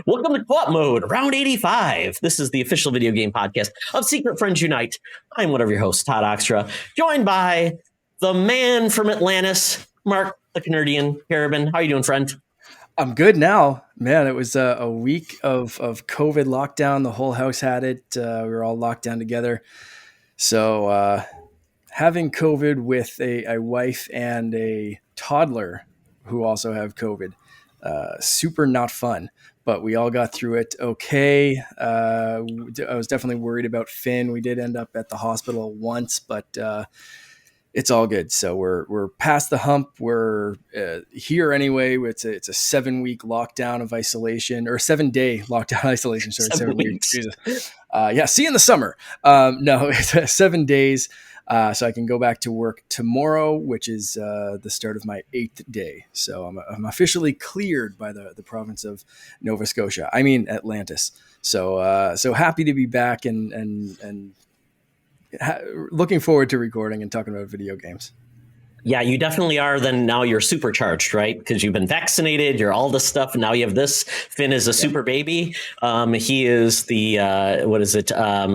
Welcome to Co-op Mode, Round 85. This is the official video game podcast of Secret Friends Unite. I'm one of your hosts, Todd Oxtra, joined by the man from Atlantis, Mark the Canadian Carabin. How are you doing, friend? I'm good now. Man, it was a week of COVID lockdown. The whole house had it. We were all locked down together. So having COVID with a wife and a toddler who also have COVID, super not fun. But we all got through it okay. I was definitely worried about Finn. We did end up at the hospital once, but it's all good. So we're past the hump. We're here anyway. It's a 7-week lockdown of isolation, or 7-day lockdown isolation. Sorry, 7 weeks. Jesus. See you in the summer. No, it's 7 days. So I can go back to work tomorrow, which is the start of my 8th day. So I'm officially cleared by the province of Nova Scotia. I mean Atlantis. So happy to be back and looking forward to recording and talking about video games. Yeah, you definitely are. Then now you're supercharged, right? Because you've been vaccinated, you're all this stuff, and now you have this. Finn is a super baby. He is the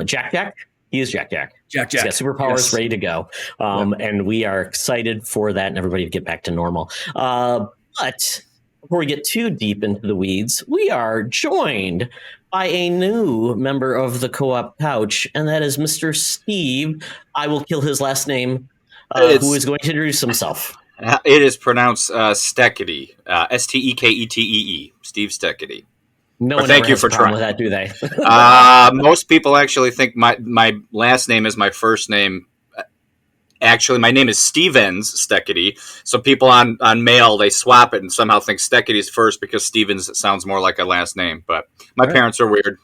Jack? He is Jack. He's got superpowers ready to go. And we are excited for that and everybody to get back to normal. But before we get too deep into the weeds, we are joined by a new member of the Co-op Couch, and that is Mr. Steve. I will kill his last name, who is going to introduce himself. It is pronounced Steketee, Steketee, Steve Steketee. No one thank you for trying with that, do they? Most people actually think my last name is my first name. Actually, my name is Stevens Steketee. So people on mail, they swap it and somehow think Steketee's first because Stevens sounds more like a last name. But my parents are weird.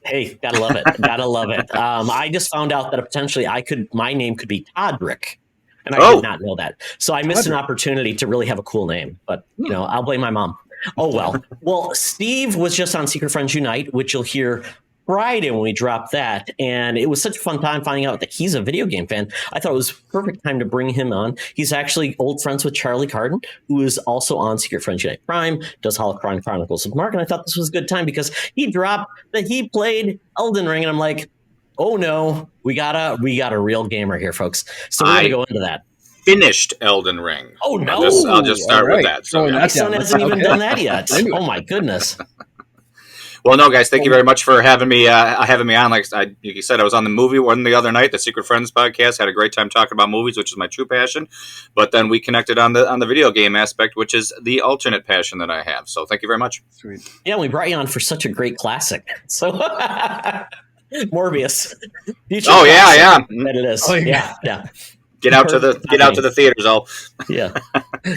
Hey, gotta love it. Gotta love it. I just found out that potentially my name could be Toddrick. And I did not know that. So I missed an opportunity to really have a cool name. But, I'll blame my mom. Oh, well. Well, Steve was just on Secret Friends Unite, which you'll hear Friday when we drop that. And it was such a fun time finding out that he's a video game fan. I thought it was perfect time to bring him on. He's actually old friends with Charlie Carden, who is also on Secret Friends Unite Prime, does Holocron Chronicles of Mark. And I thought this was a good time because he dropped that he played Elden Ring. And I'm like, oh, no, we got a real gamer here, folks. So we're going to go into that. Finished Elden Ring. Oh, no. I'll just start with that. So my son hasn't even done that yet. Oh, my goodness. Well, no, guys, thank you very much for having me on. Like you said, I was on the movie one the other night, the Secret Friends podcast. Had a great time talking about movies, which is my true passion. But then we connected on the video game aspect, which is the alternate passion that I have. So thank you very much. Sweet. Yeah, we brought you on for such a great classic. So Morbius. Yeah. That it is. Yeah. Get out to the theaters, all. Yeah.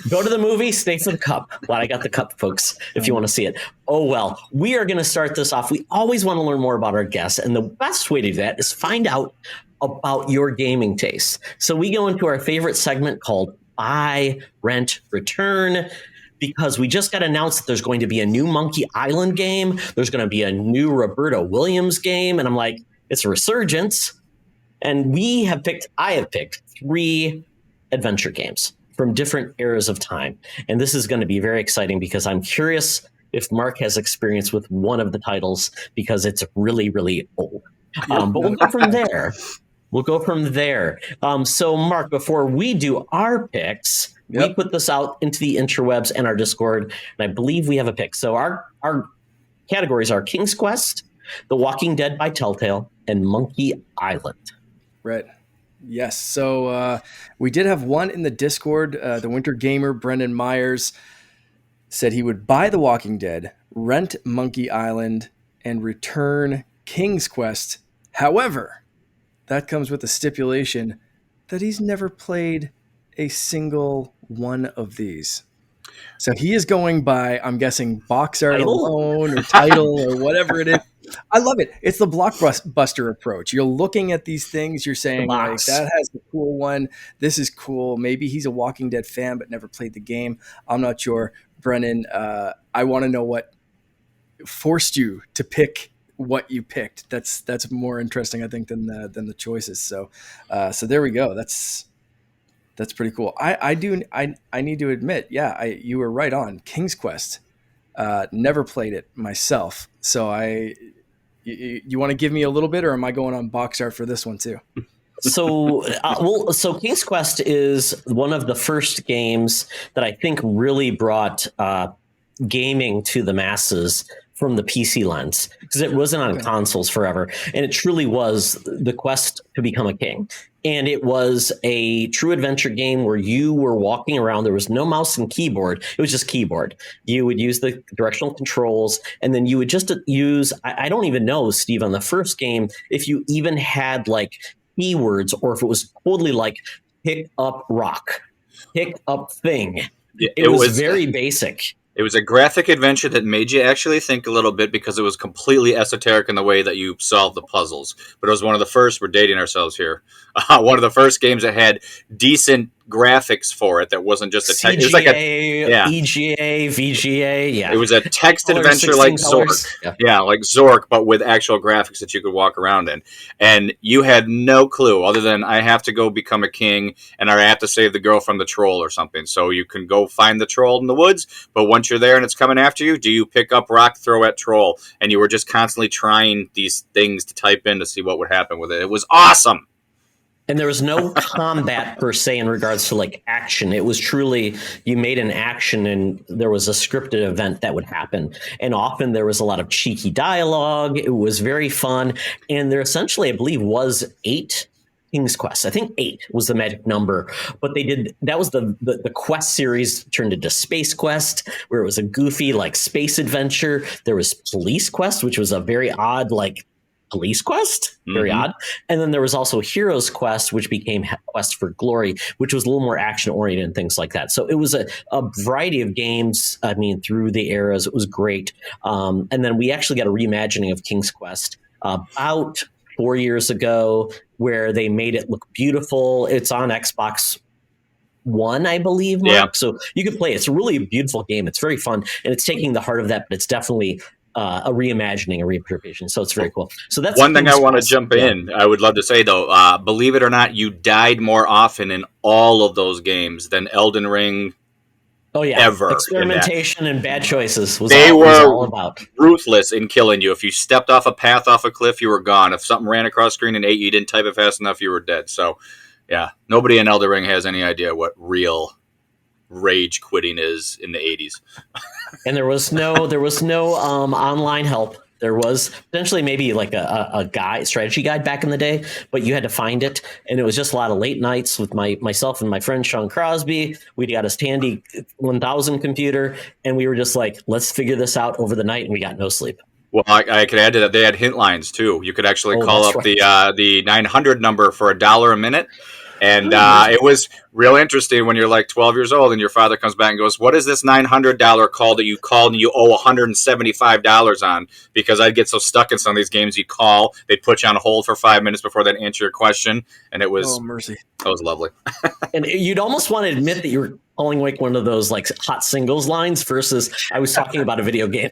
Go to the movie, stay for the cup. Well, I got the cup, folks, if you want to see it. Oh, well, we are going to start this off. We always want to learn more about our guests, and the best way to do that is find out about your gaming tastes. So we go into our favorite segment called Buy, Rent, Return, because we just got announced that there's going to be a new Monkey Island game. There's going to be a new Roberta Williams game, and I'm like, it's a resurgence. And I have picked 3 adventure games from different eras of time. And this is going to be very exciting because I'm curious if Mark has experience with one of the titles because it's really, really old. But we'll go from there. So, Mark, before we do our picks, we put this out into the interwebs and our Discord, and I believe we have a pick. So our categories are King's Quest, The Walking Dead by Telltale, and Monkey Island. Right. Yes. So we did have one in the Discord. The Winter Gamer, Brendan Myers, said he would buy The Walking Dead, rent Monkey Island, and return King's Quest. However, that comes with a stipulation that he's never played a single one of these. So he is going by, I'm guessing, box art alone or title or whatever it is. I love it. It's the blockbuster approach. You're looking at these things. You're saying, like, that has a cool one. This is cool. Maybe he's a Walking Dead fan but never played the game. I'm not sure. Brennan, I want to know what forced you to pick what you picked. That's more interesting, I think, than the choices. So there we go. That's pretty cool. I need to admit, you were right on. King's Quest Never played it myself. So you want to give me a little bit, or am I going on box art for this one too? So King's Quest is one of the first games that I think really brought gaming to the masses from the PC lens, because it wasn't on consoles forever, and it truly was the quest to become a king. And it was a true adventure game where you were walking around. There was no mouse and keyboard. It was just keyboard. You would use the directional controls, and then you would just use, I don't even know, Steve, on the first game, if you even had like keywords, or if it was totally like pick up rock, pick up thing. It was very basic. It was a graphic adventure that made you actually think a little bit, because it was completely esoteric in the way that you solved the puzzles. But it was one of the first, we're dating ourselves here, one of the first games that had decent graphics for it, that wasn't just a text. It was like EGA, VGA, It was a text adventure like Zork. Yeah, like Zork, but with actual graphics that you could walk around in. And you had no clue other than, I have to go become a king, and I have to save the girl from the troll or something. So you can go find the troll in the woods, but once you're there and it's coming after you, do you pick up rock, throw at troll? And you were just constantly trying these things to type in to see what would happen with it. It was awesome. And there was no combat per se in regards to like action. It was truly, you made an action and there was a scripted event that would happen. And often there was a lot of cheeky dialogue. It was very fun. And there essentially, I believe, was 8 King's Quest. I think 8 was the magic number. But they did, that was the Quest series turned into Space Quest, where it was a goofy like space adventure. There was Police Quest, which was a very odd like Police Quest, very odd. And then there was also Heroes Quest, which became Quest for Glory, which was a little more action oriented and things like that. So it was a variety of games. I mean, through the eras, it was great. And then we actually got a reimagining of King's Quest about 4 years ago, where they made it look beautiful. It's on Xbox One, I believe, Mark. Yeah. So you can play it. It's a really beautiful game. It's very fun, and it's taking the heart of that, but it's definitely a reimagining, a reinterpretation. So it's very cool. So that's one thing I want to jump in. I would love to say though, believe it or not, you died more often in all of those games than Elden Ring. Oh yeah, ever. Experimentation and bad choices was they were all about. Ruthless in killing you. If you stepped off a path, off a cliff, you were gone. If something ran across screen and ate you, didn't type it fast enough, you were dead. So yeah, nobody in Elden Ring has any idea what real rage quitting is in the 80s. And there was no online help. There was potentially maybe like a strategy guide back in the day, but you had to find it. And it was just a lot of late nights with myself and my friend Sean Crosby. We got a Tandy 1000 computer, and we were just like, let's figure this out over the night, and we got no sleep. Well, I could add to that. They had hint lines too. You could actually call up the 900 number for $1 a minute. And it was real interesting when you're like 12 years old and your father comes back and goes, what is this $900 call that you called and you owe $175 on? Because I'd get so stuck in some of these games, you call, they'd put you on hold for 5 minutes before they'd answer your question. And it was, oh, mercy. That was lovely. And you'd almost want to admit that you were calling like one of those like hot singles lines versus I was talking about a video game.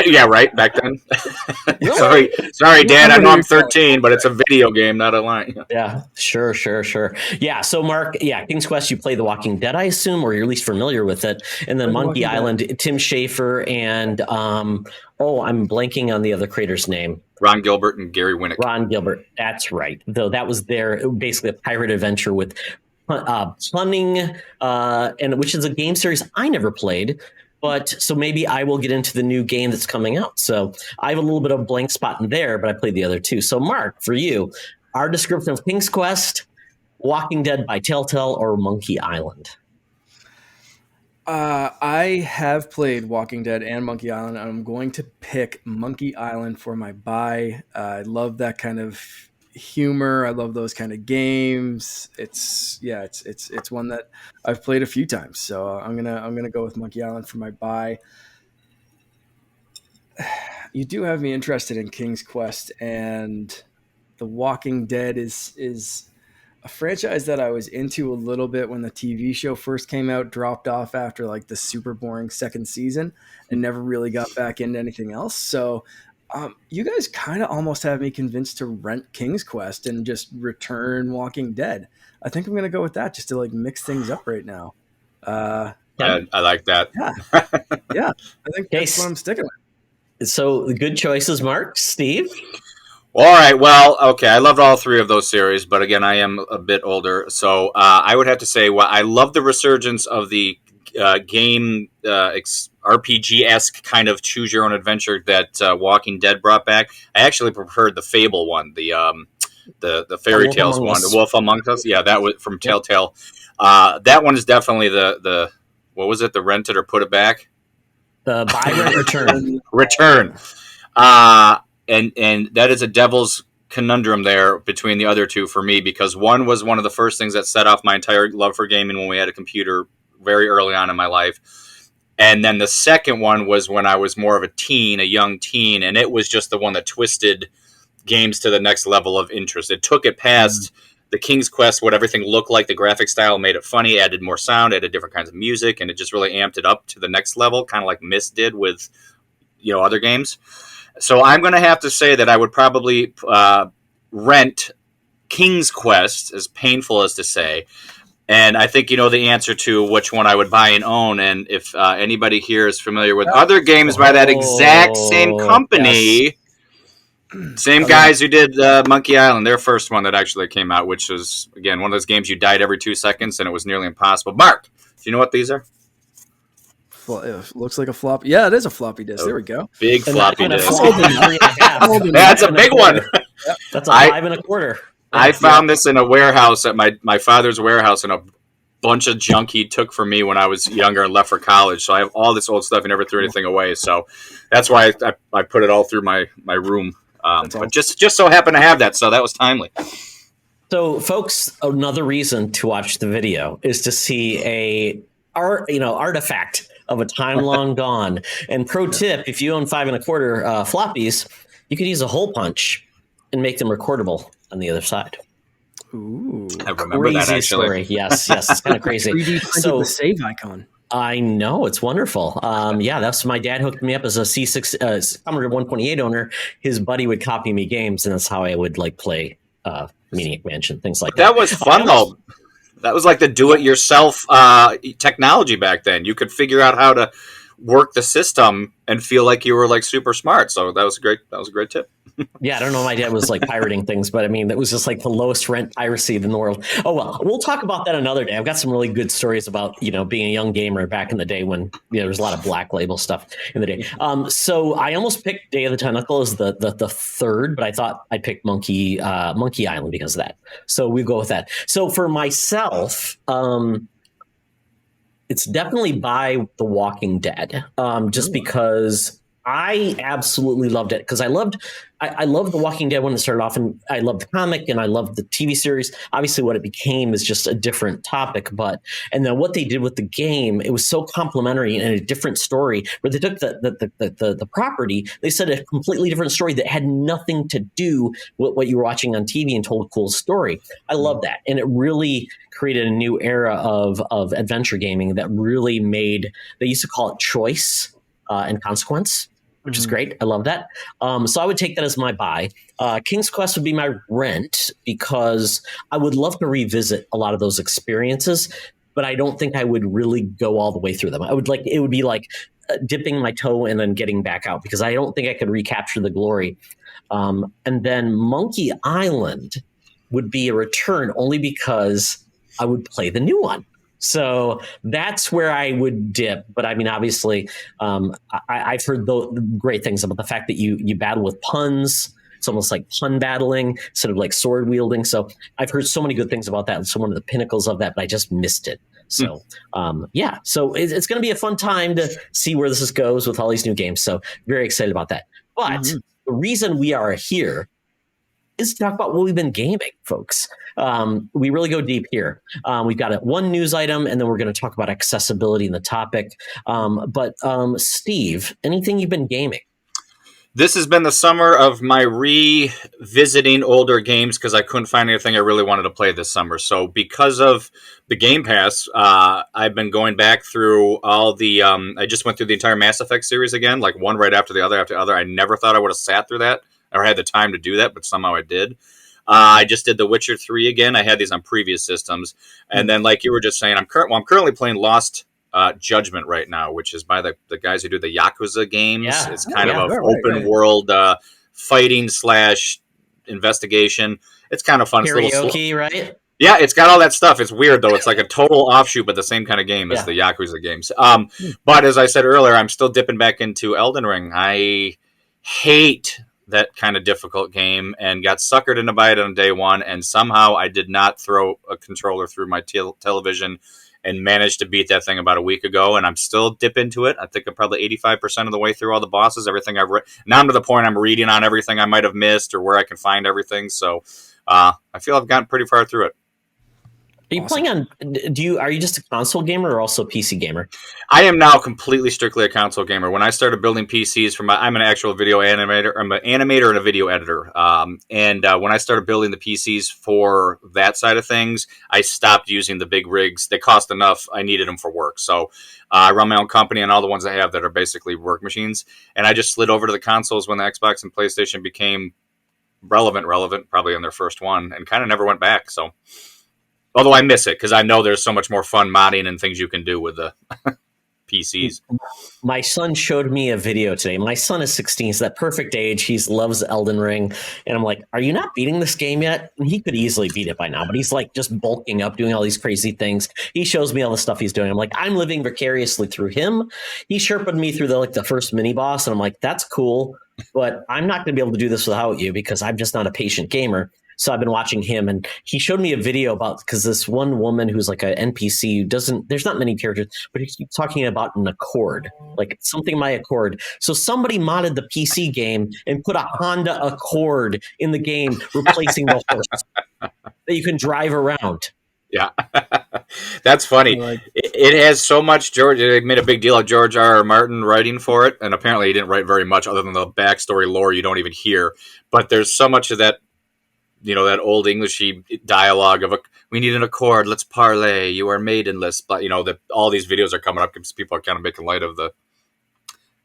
Yeah, right. Back then. Sorry, Dad. I know I'm 13, but it's a video game, not a line. Yeah, sure. Yeah. So Mark, King's Quest, you play The Walking Dead, I assume, or you're at least familiar with it. And then Monkey Island, Tim Schafer, and I'm blanking on the other creator's name. Ron Gilbert and Gary Winnick. Ron Gilbert, that's right. Though that was basically a pirate adventure with punning, and which is a game series I never played. But so maybe I will get into the new game that's coming out. So I have a little bit of a blank spot in there, but I played the other two. So Mark, for you, our description of King's Quest, Walking Dead by Telltale, or Monkey Island? I have played Walking Dead and Monkey Island. I'm going to pick Monkey Island for my buy. I love that kind of humor. I love those kind of games. It's one that I've played a few times. So I'm gonna go with Monkey Island for my buy. You do have me interested in King's Quest, and The Walking Dead is a franchise that I was into a little bit when the TV show first came out, dropped off after like the super boring second season, and never really got back into anything else. So you guys kind of almost have me convinced to rent King's Quest and just return Walking Dead. I think I'm going to go with that just to like mix things up right now. I like that. Yeah. I think that's what I'm sticking with. So good choices, Mark. Steve? All right. Well, okay. I loved all three of those series, but again, I am a bit older. So I would have to say, I love the resurgence of the game RPG-esque kind of choose-your-own-adventure that Walking Dead brought back. I actually preferred the Fable one, the Fairy Tales one, The Wolf Among Us. Yeah, that was from Telltale. That one is definitely the what was it? The Rent It or Put It Back? The Buy Rent Return. Return. And that is a devil's conundrum there between the other two for me, because one was one of the first things that set off my entire love for gaming when we had a computer very early on in my life. And then the second one was when I was more of a young teen, and it was just the one that twisted games to the next level of interest. It took it past the King's Quest, what everything looked like, the graphic style, made it funny, added more sound, added different kinds of music, and it just really amped it up to the next level, kind of like Myst did with other games. So I'm going to have to say that I would probably rent King's Quest, as painful as to say. And I think you know the answer to which one I would buy and own. And if anybody here is familiar with other games by that exact same company, same guys who did Monkey Island, their first one that actually came out, which was, again, one of those games you died every 2 seconds and it was nearly impossible. Mark, do you know what these are? It looks like a floppy. Yeah, it is a floppy disk. There we go. Big floppy disk. That's a big one. That's a 5 1/4. I found this in a warehouse at my father's warehouse, and a bunch of junk he took from me when I was younger and left for college. So I have all this old stuff. He never threw anything away. So that's why I put it all through my room. But just so happened to have that. So that was timely. So, folks, another reason to watch the video is to see artifact of a time long gone. And pro tip, if you own 5 1/4 floppies, you could use a hole punch and make them recordable on the other side. Ooh, I remember that actually. Story. Yes, it's kind of crazy. 3D printed the save icon. I know, it's wonderful. That's my dad hooked me up as a C6 Commodore 128 owner. His buddy would copy me games, and that's how I would play Maniac Mansion, things like that. That was fun though. That was like the do-it-yourself technology back then. You could figure out how to work the system and feel like you were super smart. So that was great. That was a great tip. Yeah, I don't know. My dad was pirating things, but I mean, that was just the lowest rent piracy in the world. Oh, well, we'll talk about that another day. I've got some really good stories about, being a young gamer back in the day when there was a lot of Black Label stuff in the day. So I almost picked Day of the Tentacle as the third, but I thought I'd pick Monkey Island because of that. So we go with that. So for myself, it's definitely by The Walking Dead, just because I absolutely loved it, because I loved The Walking Dead when it started off, and I loved the comic and I loved the TV series. Obviously, what it became is just a different topic, and then what they did with the game, it was so complementary and a different story, where they took the property, they said a completely different story that had nothing to do with what you were watching on TV and told a cool story. I love that, and it really created a new era of adventure gaming that really made. They used to call it choice and consequence, which is great. I love that. So I would take that as my buy. King's Quest would be my rent, because I would love to revisit a lot of those experiences, but I don't think I would really go all the way through them. It would be like dipping my toe and then getting back out, because I don't think I could recapture the glory. And then Monkey Island would be a return, only because I would play the new one. So that's where I would dip. But I mean, obviously, I've heard great things about the fact that you battle with puns. It's almost like pun battling instead of sword wielding. So I've heard so many good things about that. It's one of the pinnacles of that, but I just missed it. So, So it's going to be a fun time to see where this goes with all these new games. So very excited about that. But the reason we are here is to talk about what we've been gaming, folks. We really go deep here. We've got one news item, and then we're going to talk about accessibility in the topic. But Steve, anything you've been gaming? This has been the summer of my revisiting older games, because I couldn't find anything I really wanted to play this summer. So because of the GamePass, I've been going back through all the... I just went through the entire Mass Effect series again, one right after the other. I never thought I would have sat through that or had the time to do that, but somehow I did. I just did The Witcher 3 again. I had these on previous systems. And then, like you were just saying, I'm currently playing Lost Judgment right now, which is by the guys who do the Yakuza games. Yeah. It's kind yeah. of an Right, open right. world fighting / investigation. It's kind of fun. It's a little Karaoke, right? yeah, it's got all that stuff. It's weird though. It's like a total offshoot, but the same kind of game as Yeah. the Yakuza games. But as I said earlier, I'm still dipping back into Elden Ring. I hate that kind of difficult game and got suckered into by it on day one. And somehow I did not throw a controller through my television and managed to beat that thing about a week ago. And I'm still dip into it. I think I'm probably 85% of the way through all the bosses, everything I've read. Now I'm to the point I'm reading on everything I might have missed or where I can find everything. So I feel I've gotten pretty far through it. Are you playing on? Are you just a console gamer or also PC gamer? I am now completely strictly a console gamer. When I started building PCs I'm an actual video animator. I'm an animator and a video editor. When I started building the PCs for that side of things, I stopped using the big rigs. They cost enough. I needed them for work. So I run my own company, and all the ones I have that are basically work machines. And I just slid over to the consoles when the Xbox and PlayStation became relevant, probably on their first one, and kind of never went back. So. Although I miss it because I know there's so much more fun modding and things you can do with the PCs. My son showed me a video today. My son is 16. He's that perfect age. He loves Elden Ring. And I'm like, are you not beating this game yet? And he could easily beat it by now, but he's like just bulking up, doing all these crazy things. He shows me all the stuff he's doing. I'm like, I'm living vicariously through him. He sherped me through the first mini boss. And I'm like, that's cool, but I'm not going to be able to do this without you because I'm just not a patient gamer. So I've been watching him, and he showed me a video about because this one woman who's like an NPC who doesn't. There's not many characters, but he keeps talking about an Accord, like something my Accord. So somebody modded the PC game and put a Honda Accord in the game, replacing the horse that you can drive around. Yeah, that's funny. It has so much George. They made a big deal of George R.R. Martin writing for it, and apparently he didn't write very much other than the backstory lore you don't even hear. But there's so much of that. That old Englishy dialogue of we need an Accord, let's parlay, you are maidenless. But that all these videos are coming up because people are kind of making light of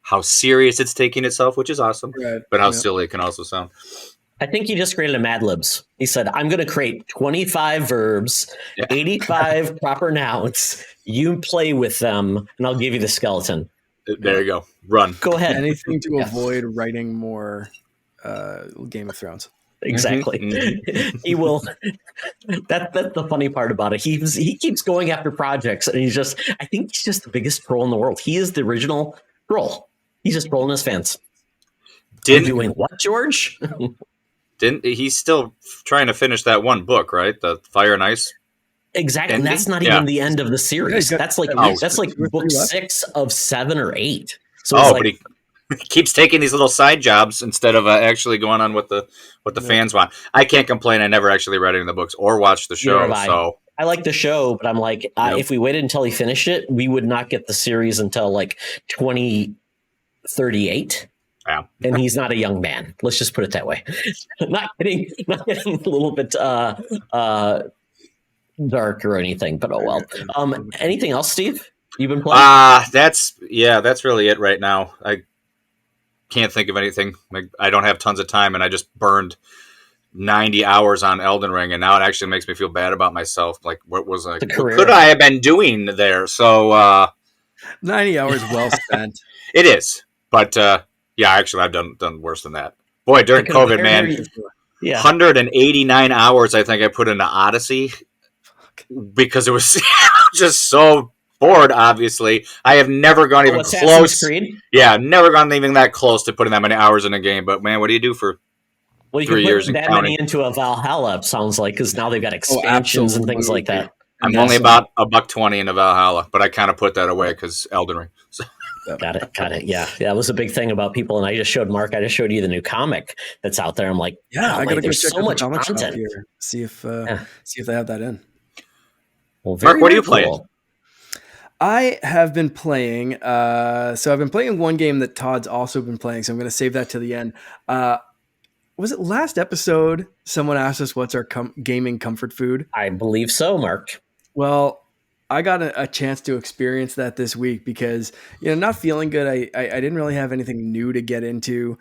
how serious it's taking itself, which is awesome, right. But how silly it can also sound. I think he just created a Mad Libs. He said, I'm going to create 25 verbs, 85 proper nouns. You play with them, and I'll give you the skeleton. There you go. Run. Go ahead. Anything to avoid writing more Game of Thrones. Exactly. Mm-hmm. He will. That's the funny part about it. He keeps going after projects, and I think he's just the biggest troll in the world. He is the original troll. He's just trolling his fans. Doing what, George? He's still trying to finish that one book, right? The Fire and Ice. Exactly. And that's not even the end of the series. That's like book 6 of 7 or 8. So but he keeps taking these little side jobs instead of actually going on what the fans want. I can't complain. I never actually read any of the books or watched the show. So I like the show, but I'm like, if we waited until he finished it, we would not get the series until like 2038. Yeah. And he's not a young man. Let's just put it that way. not getting a little bit dark or anything, but oh well. Anything else, Steve? You've been playing? That's really it right now. I can't think of anything. I don't have tons of time, and I just burned 90 hours on Elden Ring, and now it actually makes me feel bad about myself. Like, what could I have been doing there? So 90 hours well spent. It is, but actually, I've done worse than that. Boy, during COVID, man, 189 hours I think I put into Odyssey because it was just so bored. Obviously, I have never gone even close. Creed? Yeah, I've never gone even that close to putting that many hours in a game. But man, what do you do for 3 years and that counting? Many into a Valhalla, sounds like, because now they've got expansions and things like that. I'm only about $120 into Valhalla, but I kind of put that away because Elden Ring. So. Got it. Yeah, that was a big thing about people. And I just showed you the new comic that's out there. I'm like, I gotta go check so much content here. See if they have that in. Well, Mark, what are you playing? I have been playing. So I've been playing one game that Todd's also been playing. So I'm going to save that to the end. Was it last episode? Someone asked us what's our gaming comfort food. I believe so, Mark. Well, I got a chance to experience that this week because, not feeling good. I didn't really have anything new to get into.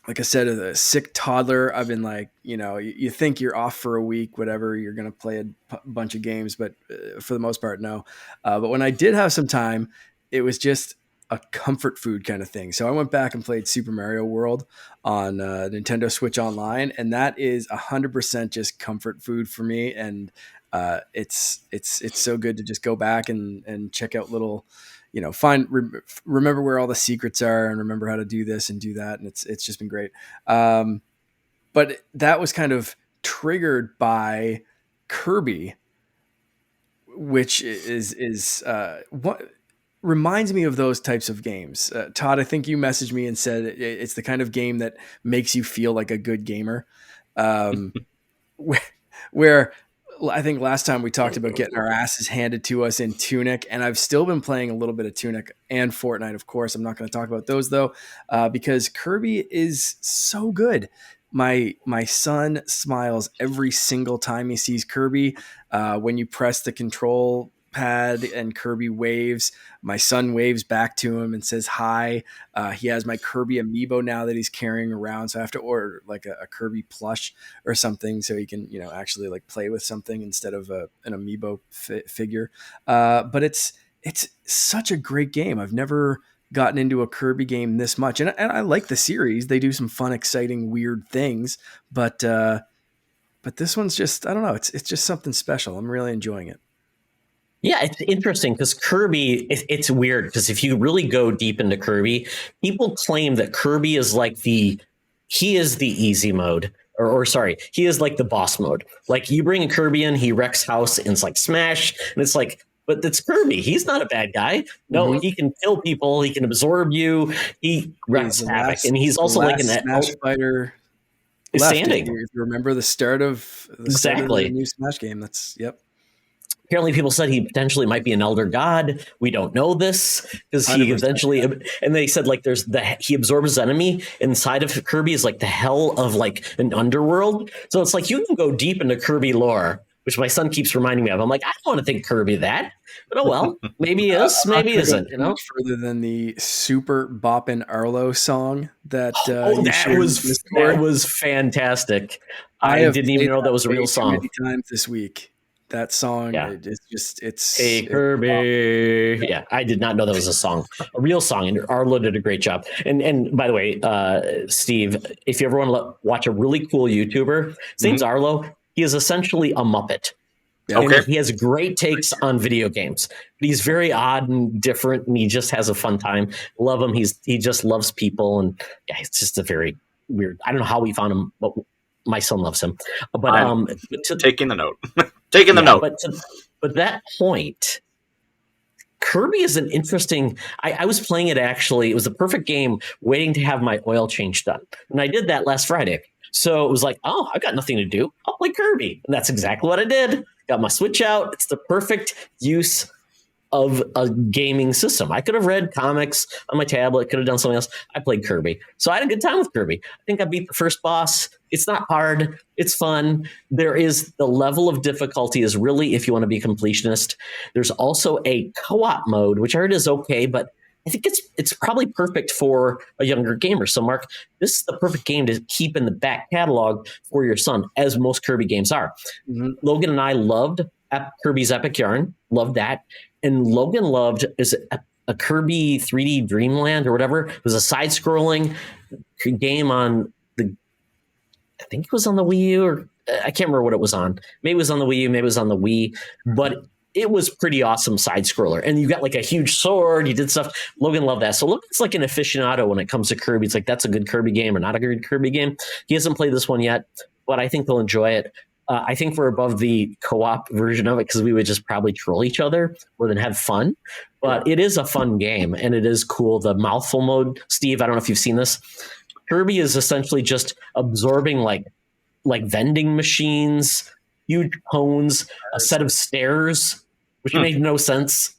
like I said, a sick toddler. I've been like, you think you're off for a week, whatever, you're going to play a bunch of games, but for the most part, no. But when I did have some time, it was just a comfort food kind of thing. So I went back and played Super Mario World on Nintendo Switch Online, and that is 100% just comfort food for me. And it's so good to just go back and check out little, remember where all the secrets are and remember how to do this and do that. And it's just been great. But that was kind of triggered by Kirby, which is what reminds me of those types of games. Todd, I think you messaged me and said it's the kind of game that makes you feel like a good gamer. Where I think last time we talked about getting our asses handed to us in Tunic, and I've still been playing a little bit of Tunic and Fortnite, of course. I'm not going to talk about those though, because Kirby is so good. My son smiles every single time he sees Kirby. When you press the control pad and Kirby waves, my son waves back to him and says hi. He has my Kirby amiibo now that he's carrying around, so I have to order like a Kirby plush or something so he can actually like play with something instead of an amiibo figure. But it's such a great game. I've never gotten into a Kirby game this much, and I like the series. They do some fun, exciting, weird things, but this one's just, I don't know, it's just something special. I'm really enjoying it. Yeah, it's interesting because Kirby, it's weird because if you really go deep into Kirby, people claim that Kirby is like he is the easy mode, or sorry, he is like the boss mode. Like you bring a Kirby in, he wrecks house, and it's like Smash, and it's like, but it's Kirby. He's not a bad guy. No, he can kill people. He can absorb you. He wrecks havoc, and he's also like an Smash fighter. Standing. If you remember the start of the new Smash game, that's yep. Apparently, people said he potentially might be an elder god. We don't know this because he eventually, and they said like he absorbs his enemy inside of Kirby is like the hell of like an underworld. So it's like you can go deep into Kirby lore, which my son keeps reminding me of. I'm like, I don't want to think Kirby that, but oh well, maybe he is, maybe he isn't. Much further than the super boppin' Arlo song that that was fantastic. I didn't even know that was a real song. Many times this week. That song, it's Hey Kirby. Yeah, I did not know that was a song, a real song, and Arlo did a great job. And by the way, Steve, if you ever want to watch a really cool YouTuber, his name's Arlo. He is essentially a Muppet. Okay. And he has great takes on video games. But he's very odd and different, and he just has a fun time. Love him. He just loves people, and yeah, it's just a very weird. I don't know how we found him, but my son loves him. But taking the note. Taking the note. But that point, Kirby is an interesting. I was playing it actually. It was the perfect game, waiting to have my oil change done, and I did that last Friday. So it was like, oh, I've got nothing to do. I'll play Kirby, and that's exactly what I did. Got my Switch out. It's the perfect use of a gaming system. I could have read comics on my tablet, could have done something else. I played Kirby. So I had a good time with Kirby. I think I beat the first boss. It's not hard. It's fun. There is the level of difficulty is really if you want to be a completionist. There's also a co-op mode, which I heard is okay, but I think it's probably perfect for a younger gamer. So Mark, this is the perfect game to keep in the back catalog for your son, as most Kirby games are. Logan and I loved Kirby's Epic Yarn. Loved that. And Logan loved a Kirby 3D Dreamland or whatever. It was a side-scrolling game on I think it was on the Wii U, or I can't remember what it was on. Maybe it was on the Wii U, maybe it was on the Wii, but it was pretty awesome side-scroller. And you got like a huge sword, you did stuff. Logan loved that. So Logan's like an aficionado when it comes to Kirby. It's like, that's a good Kirby game or not a good Kirby game. He hasn't played this one yet, but I think they'll enjoy it. I think we're above the co-op version of it because we would just probably troll each other more than have fun. But it is a fun game, and it is cool. The mouthful mode, Steve, I don't know if you've seen this. Kirby is essentially just absorbing like vending machines, huge cones, a set of stairs, which made no sense.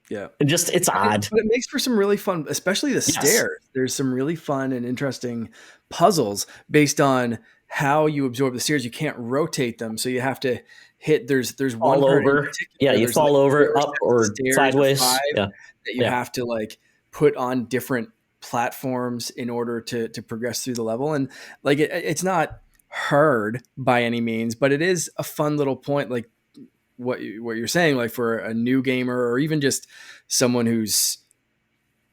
Yeah. And just, it's odd. But it makes for some really fun, especially the stairs. There's some really fun and interesting puzzles based on how you absorb the stairs. You can't rotate them, so you have to hit. There's one fall over. Yeah, you fall over, up or sideways. That you have to like put on different platforms in order to progress through the level. And like it's not hard by any means, but it is a fun little point, like what you're saying, like for a new gamer or even just someone who's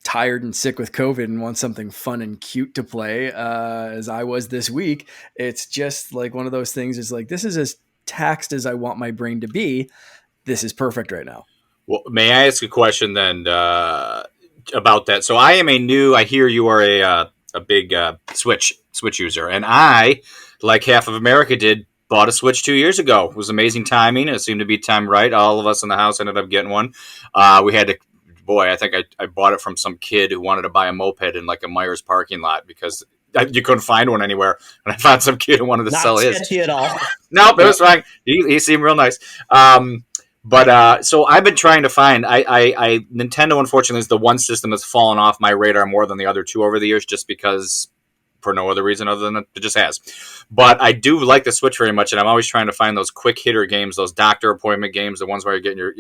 tired and sick with COVID and wants something fun and cute to play, as I was this week. It's just like one of those things is like, this is as taxed as I want my brain to be. This is perfect right now. Well, may I ask a question then about that? So I hear you are a big Switch user, and I, like half of America did, bought a Switch 2 years ago. It was amazing timing. It seemed to be time right. All of us in the house ended up getting one. We had to, I think I bought it from some kid who wanted to buy a moped in like a Myers parking lot because you couldn't find one anywewhere. And I found some kid who wanted to sell his. Not sketchy at all. Nope, it was fine. He seemed real nice. But so I've been trying to find. Nintendo, unfortunately, is the one system that's fallen off my radar more than the other two over the years, just because, for no other reason other than it just has. But I do like the Switch very much, and I'm always trying to find those quick hitter games, those doctor appointment games, the ones where you're getting your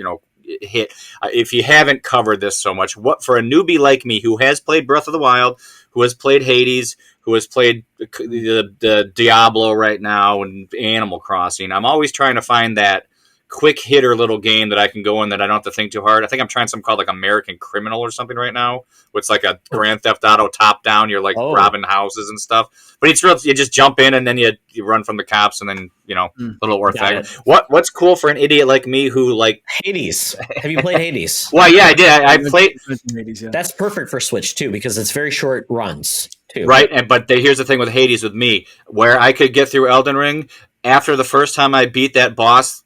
hit. If you haven't covered this so much, what for a newbie like me who has played Breath of the Wild, who has played Hades, who has played the Diablo right now and Animal Crossing, I'm always trying to find that quick hitter little game that I can go in that I don't have to think too hard. I think I'm trying something called like American Criminal or something right now. It's like a Grand Theft Auto top down. You're like robbing houses and stuff. But it's real. You just jump in and then you run from the cops and then little orthogonal. What's cool for an idiot like me who like Hades? Have you played Hades? Well, yeah, I did. I played Hades, yeah. That's perfect for Switch too because it's very short runs too. Right, but here's the thing with Hades with me, where I could get through Elden Ring after the first time I beat that boss.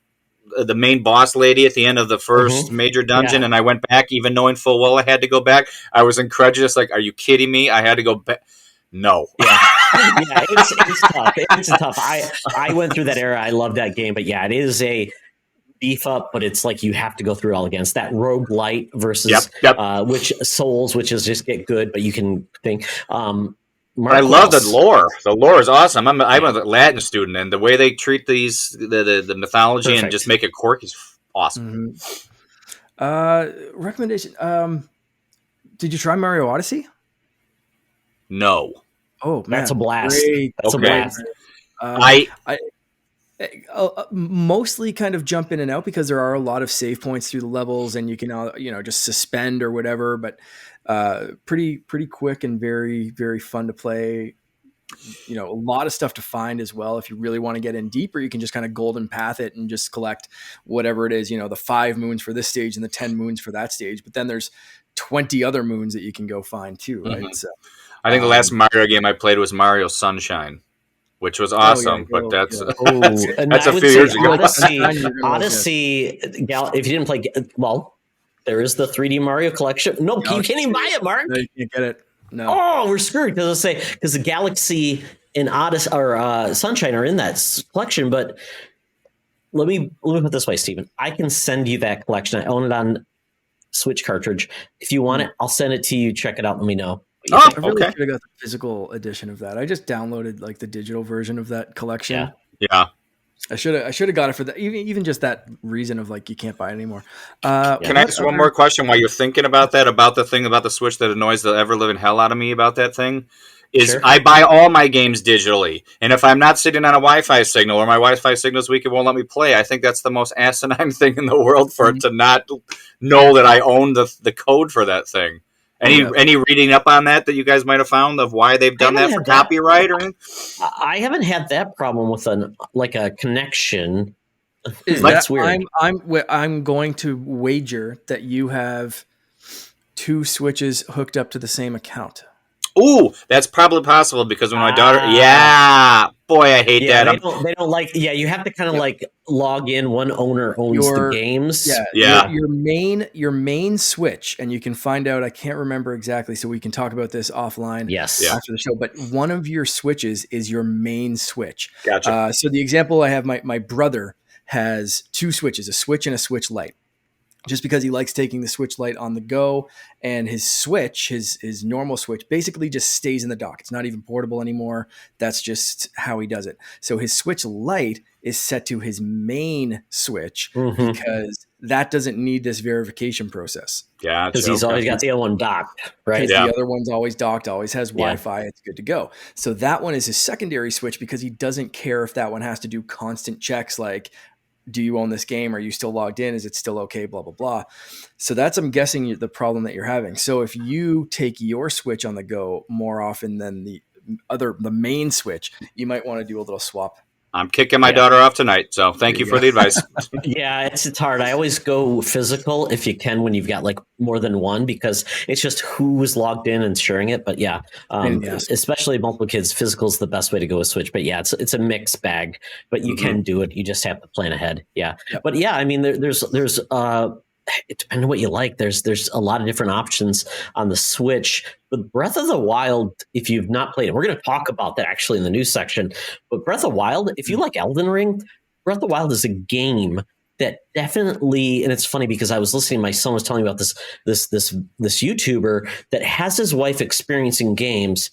The main boss lady at the end of the first major dungeon, and I went back even knowing full well I had to go back. I was incredulous, like, are you kidding me? I had to go back. No. Yeah, it's tough. It's tough. I went through that era. I love that game, but yeah, it is a beef up, but it's like you have to go through all against that roguelite versus which Souls, which is just get good, but you can think. But I love the lore. The lore is awesome. I'm a Latin student, and the way they treat these the mythology and just make it quirky is awesome. Recommendation. Did you try Mario Odyssey? No. Oh man, that's a blast. That's a blast. I mostly kind of jump in and out because there are a lot of save points through the levels, and you can just suspend or whatever. But pretty quick and very, very fun to play. A lot of stuff to find as well. If you really want to get in deeper, you can just kind of golden path it and just collect whatever it is, the 5 moons for this stage and the 10 moons for that stage. But then there's 20 other moons that you can go find too, right? Mm-hmm. So I think the last Mario game I played was Mario Sunshine, which was awesome, but that's a few years ago. Odyssey, if you didn't play, there is the 3D Mario collection. No, you can't even buy it, Mark. No, you can't get it. No. Oh, we're screwed because the Galaxy and Odyssey or Sunshine are in that collection. But let me put it this way, Steven. I can send you that collection. I own it on Switch cartridge. If you want it, I'll send it to you. Check it out. Let me know. I really should have got the physical edition of that. I just downloaded like the digital version of that collection. Yeah. I should have got it for that. Even just that reason of like you can't buy it anymore. Can I ask one more question while you're thinking about that? About the thing about the Switch that annoys the ever living hell out of me about that thing is sure. I buy all my games digitally, and if I'm not sitting on a Wi-Fi signal or my Wi-Fi signal's weak, it won't let me play. I think that's the most asinine thing in the world for it to not know that I own the code for that thing. Any reading up on that you guys might have found of why they've done that for copyright or anything? I haven't had that problem with a connection. That's weird. I'm going to wager that you have 2 Switches hooked up to the same account. Ooh, that's probably possible because when my daughter, boy, I hate that. They don't like. Yeah, you have to kind of like log in. One owner owns the games. Yeah. Your main Switch, and you can find out. I can't remember exactly, so we can talk about this offline. Yes, after the show. But one of your Switches is your main Switch. Gotcha. So the example I have, my brother has 2 Switches, a Switch and a Switch Lite. Just because he likes taking the Switch Lite on the go, and his Switch, his normal Switch, basically just stays in the dock. It's not even portable anymore. That's just how he does it. So his Switch Lite is set to his main Switch because that doesn't need this verification process. Gotcha. Because he's always got the other one docked, right? Because Yeah. the other one's always docked, always has Wi-Fi, it's good to go. So that one is his secondary switch because he doesn't care if that one has to do constant checks like, do you own this game? Are you still logged in? Is it still okay? Blah, blah, blah. So that's, I'm guessing, the problem that you're having. So if you take your Switch on the go more often than the main Switch, you might want to do a little swap. I'm kicking my daughter off tonight, so thank you for the advice. Yeah, it's hard. I always go physical if you can when you've got like more than one, because it's just who's logged in and sharing it. But yeah, especially multiple kids, physical is the best way to go with Switch. But yeah, it's a mixed bag, but you can do it. You just have to plan ahead. Yeah. Yep. But yeah, I mean, there's it depends on what you like. There's a lot of different options on the Switch. But Breath of the Wild, if you've not played it, we're going to talk about that actually in the news section. But Breath of the Wild, if you like Elden Ring, Breath of the Wild is a game that definitely, and it's funny because I was listening, my son was telling me about this YouTuber that has his wife experiencing games,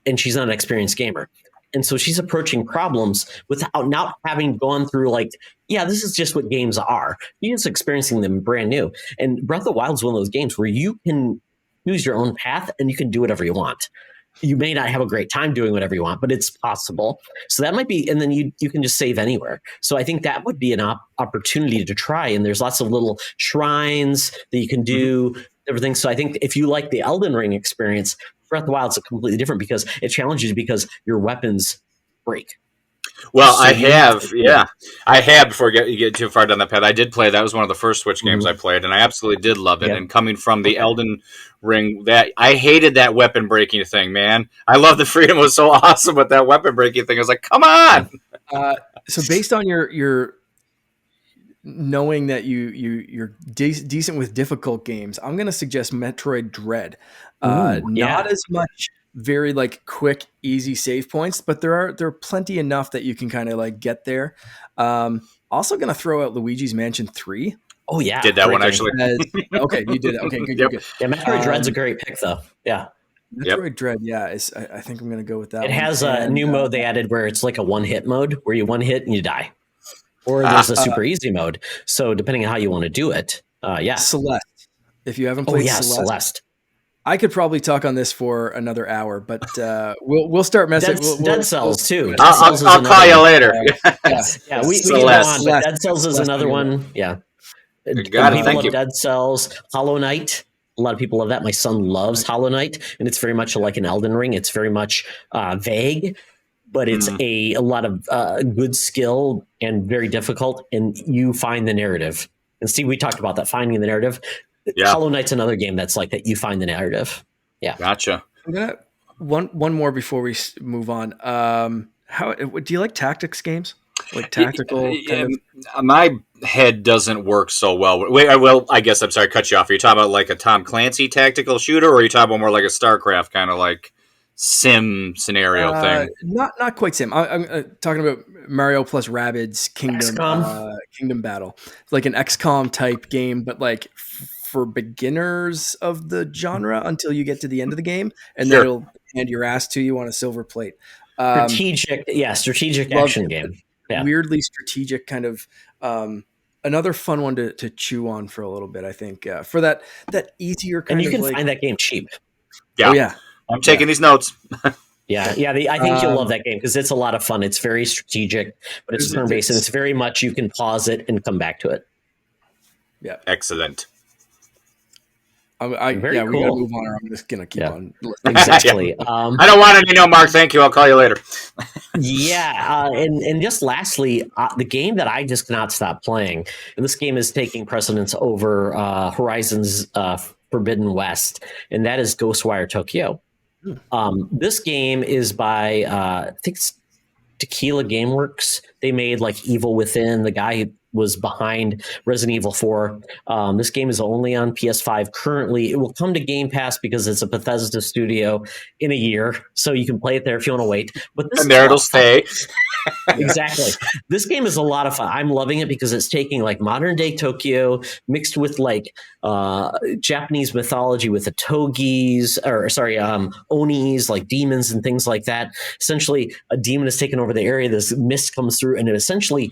and she's not an experienced gamer. And so she's approaching problems without not having gone through like, yeah, this is just what games are. You're just experiencing them brand new. And Breath of the Wild is one of those games where you can choose your own path and you can do whatever you want. You may not have a great time doing whatever you want, but it's possible. So that might be, and then you can just save anywhere. So I think that would be an opportunity to try. And there's lots of little shrines that you can do, everything. So I think if you like the Elden Ring experience, Breath of the Wild is completely different because it challenges you because your weapons break. Well, so I have. Before you get too far down that path, I did play. That was one of the first Switch games I played, and I absolutely did love it. And coming from the Elden Ring, that I hated that weapon breaking thing, man. I love the freedom. It was so awesome with that weapon breaking thing. I was like, come on. So based on your knowing that you're decent with difficult games, I'm going to suggest Metroid Dread. Not as much very like quick, easy save points, but there are plenty enough that you can kind of like get there. Also going to throw out Luigi's Mansion 3. Oh yeah, did that one actually? Okay, you did it. Okay, good. Yeah, Metroid Dread's a great pick though. Yeah. Metroid Dread, I think I'm going to go with that. It has a new mode they added where it's like a one-hit mode where you one hit and you die. Or there's a super easy mode. So depending on how you want to do it, Celeste. If you haven't played Celeste. I could probably talk on this for another hour, but we'll start messing. Dead Cells too. I'll call you later. Yeah, we can go on. But Dead Cells is another one. Yeah, got it. Thank you. Dead Cells, Hollow Knight. A lot of people love that. My son loves Hollow Knight, and it's very much like an Elden Ring. It's very much vague, but it's a lot of good skill and very difficult, and you find the narrative. And Steve, we talked about that, finding the narrative. Yeah. Hollow Knight's another game that's like that. You find the narrative. Yeah. Gotcha. I'm gonna one more before we move on. How do you like tactics games? Like tactical? My head doesn't work so well. Wait, I guess I'm sorry, cut you off. Are you talking about like a Tom Clancy tactical shooter, or are you talking about more like a StarCraft kind of like sim scenario thing? Not quite sim. I'm talking about Mario plus Rabbids Kingdom Battle. It's like an XCOM type game, but like for beginners of the genre until you get to the end of the game, and then it'll hand your ass to you on a silver plate. Strategic action game. Yeah. Weirdly strategic kind of. Another fun one to chew on for a little bit, I think, for that easier kind of. And you can find that game cheap. Yeah. Oh, yeah. I'm taking these notes. I think you'll love that game because it's a lot of fun. It's very strategic, but it's turn-based, and it's very much you can pause it and come back to it. Yeah. Excellent. We got to move on, or I'm just going to keep on. Exactly. I don't want any Mark. Thank you. I'll call you later. And just lastly, the game that I just cannot stop playing, and this game is taking precedence over Horizon's Forbidden West, and that is GhostWire Tokyo. This game is by I think it's Tequila Gameworks. They made like Evil Within. The guy who was behind Resident Evil 4. This game is only on PS5 currently. It will come to Game Pass because it's a Bethesda studio in a year, so you can play it there if you want to wait. But this there it'll stay. Exactly. This game is a lot of fun. I'm loving it because it's taking like modern day Tokyo mixed with like Japanese mythology with the onis, like demons and things like that. Essentially, a demon has taken over the area. This mist comes through, and it essentially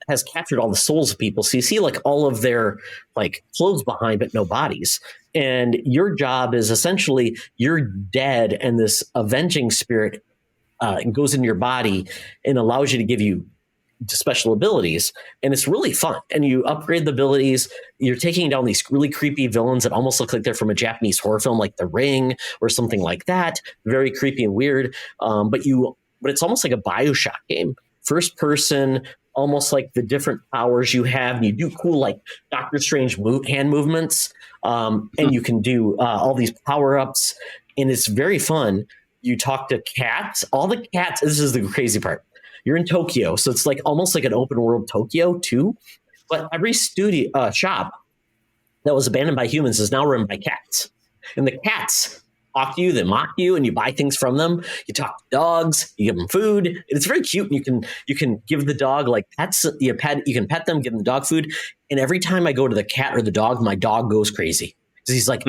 has captured all the souls of people. So you see like all of their like clothes behind, but no bodies. And your job is essentially you're dead, and this avenging spirit goes into your body and allows you to give you special abilities, and it's really fun. And you upgrade the abilities. You're taking down these really creepy villains that almost look like they're from a Japanese horror film, like The Ring or something like that. Very creepy and weird. But it's almost like a BioShock game, first person, almost like the different powers you have. And you do cool like Doctor Strange hand movements, and you can do all these power ups, and it's very fun. You talk to cats. All the cats. This is the crazy part. You're in Tokyo, so it's like almost like an open world Tokyo too. But every studio shop that was abandoned by humans is now run by cats, and the cats talk to you, they mock you, and you buy things from them. You talk to dogs, you give them food. And it's very cute. And you can give the dog like pets. You can pet them, give them the dog food. And every time I go to the cat or the dog, my dog goes crazy because he's like,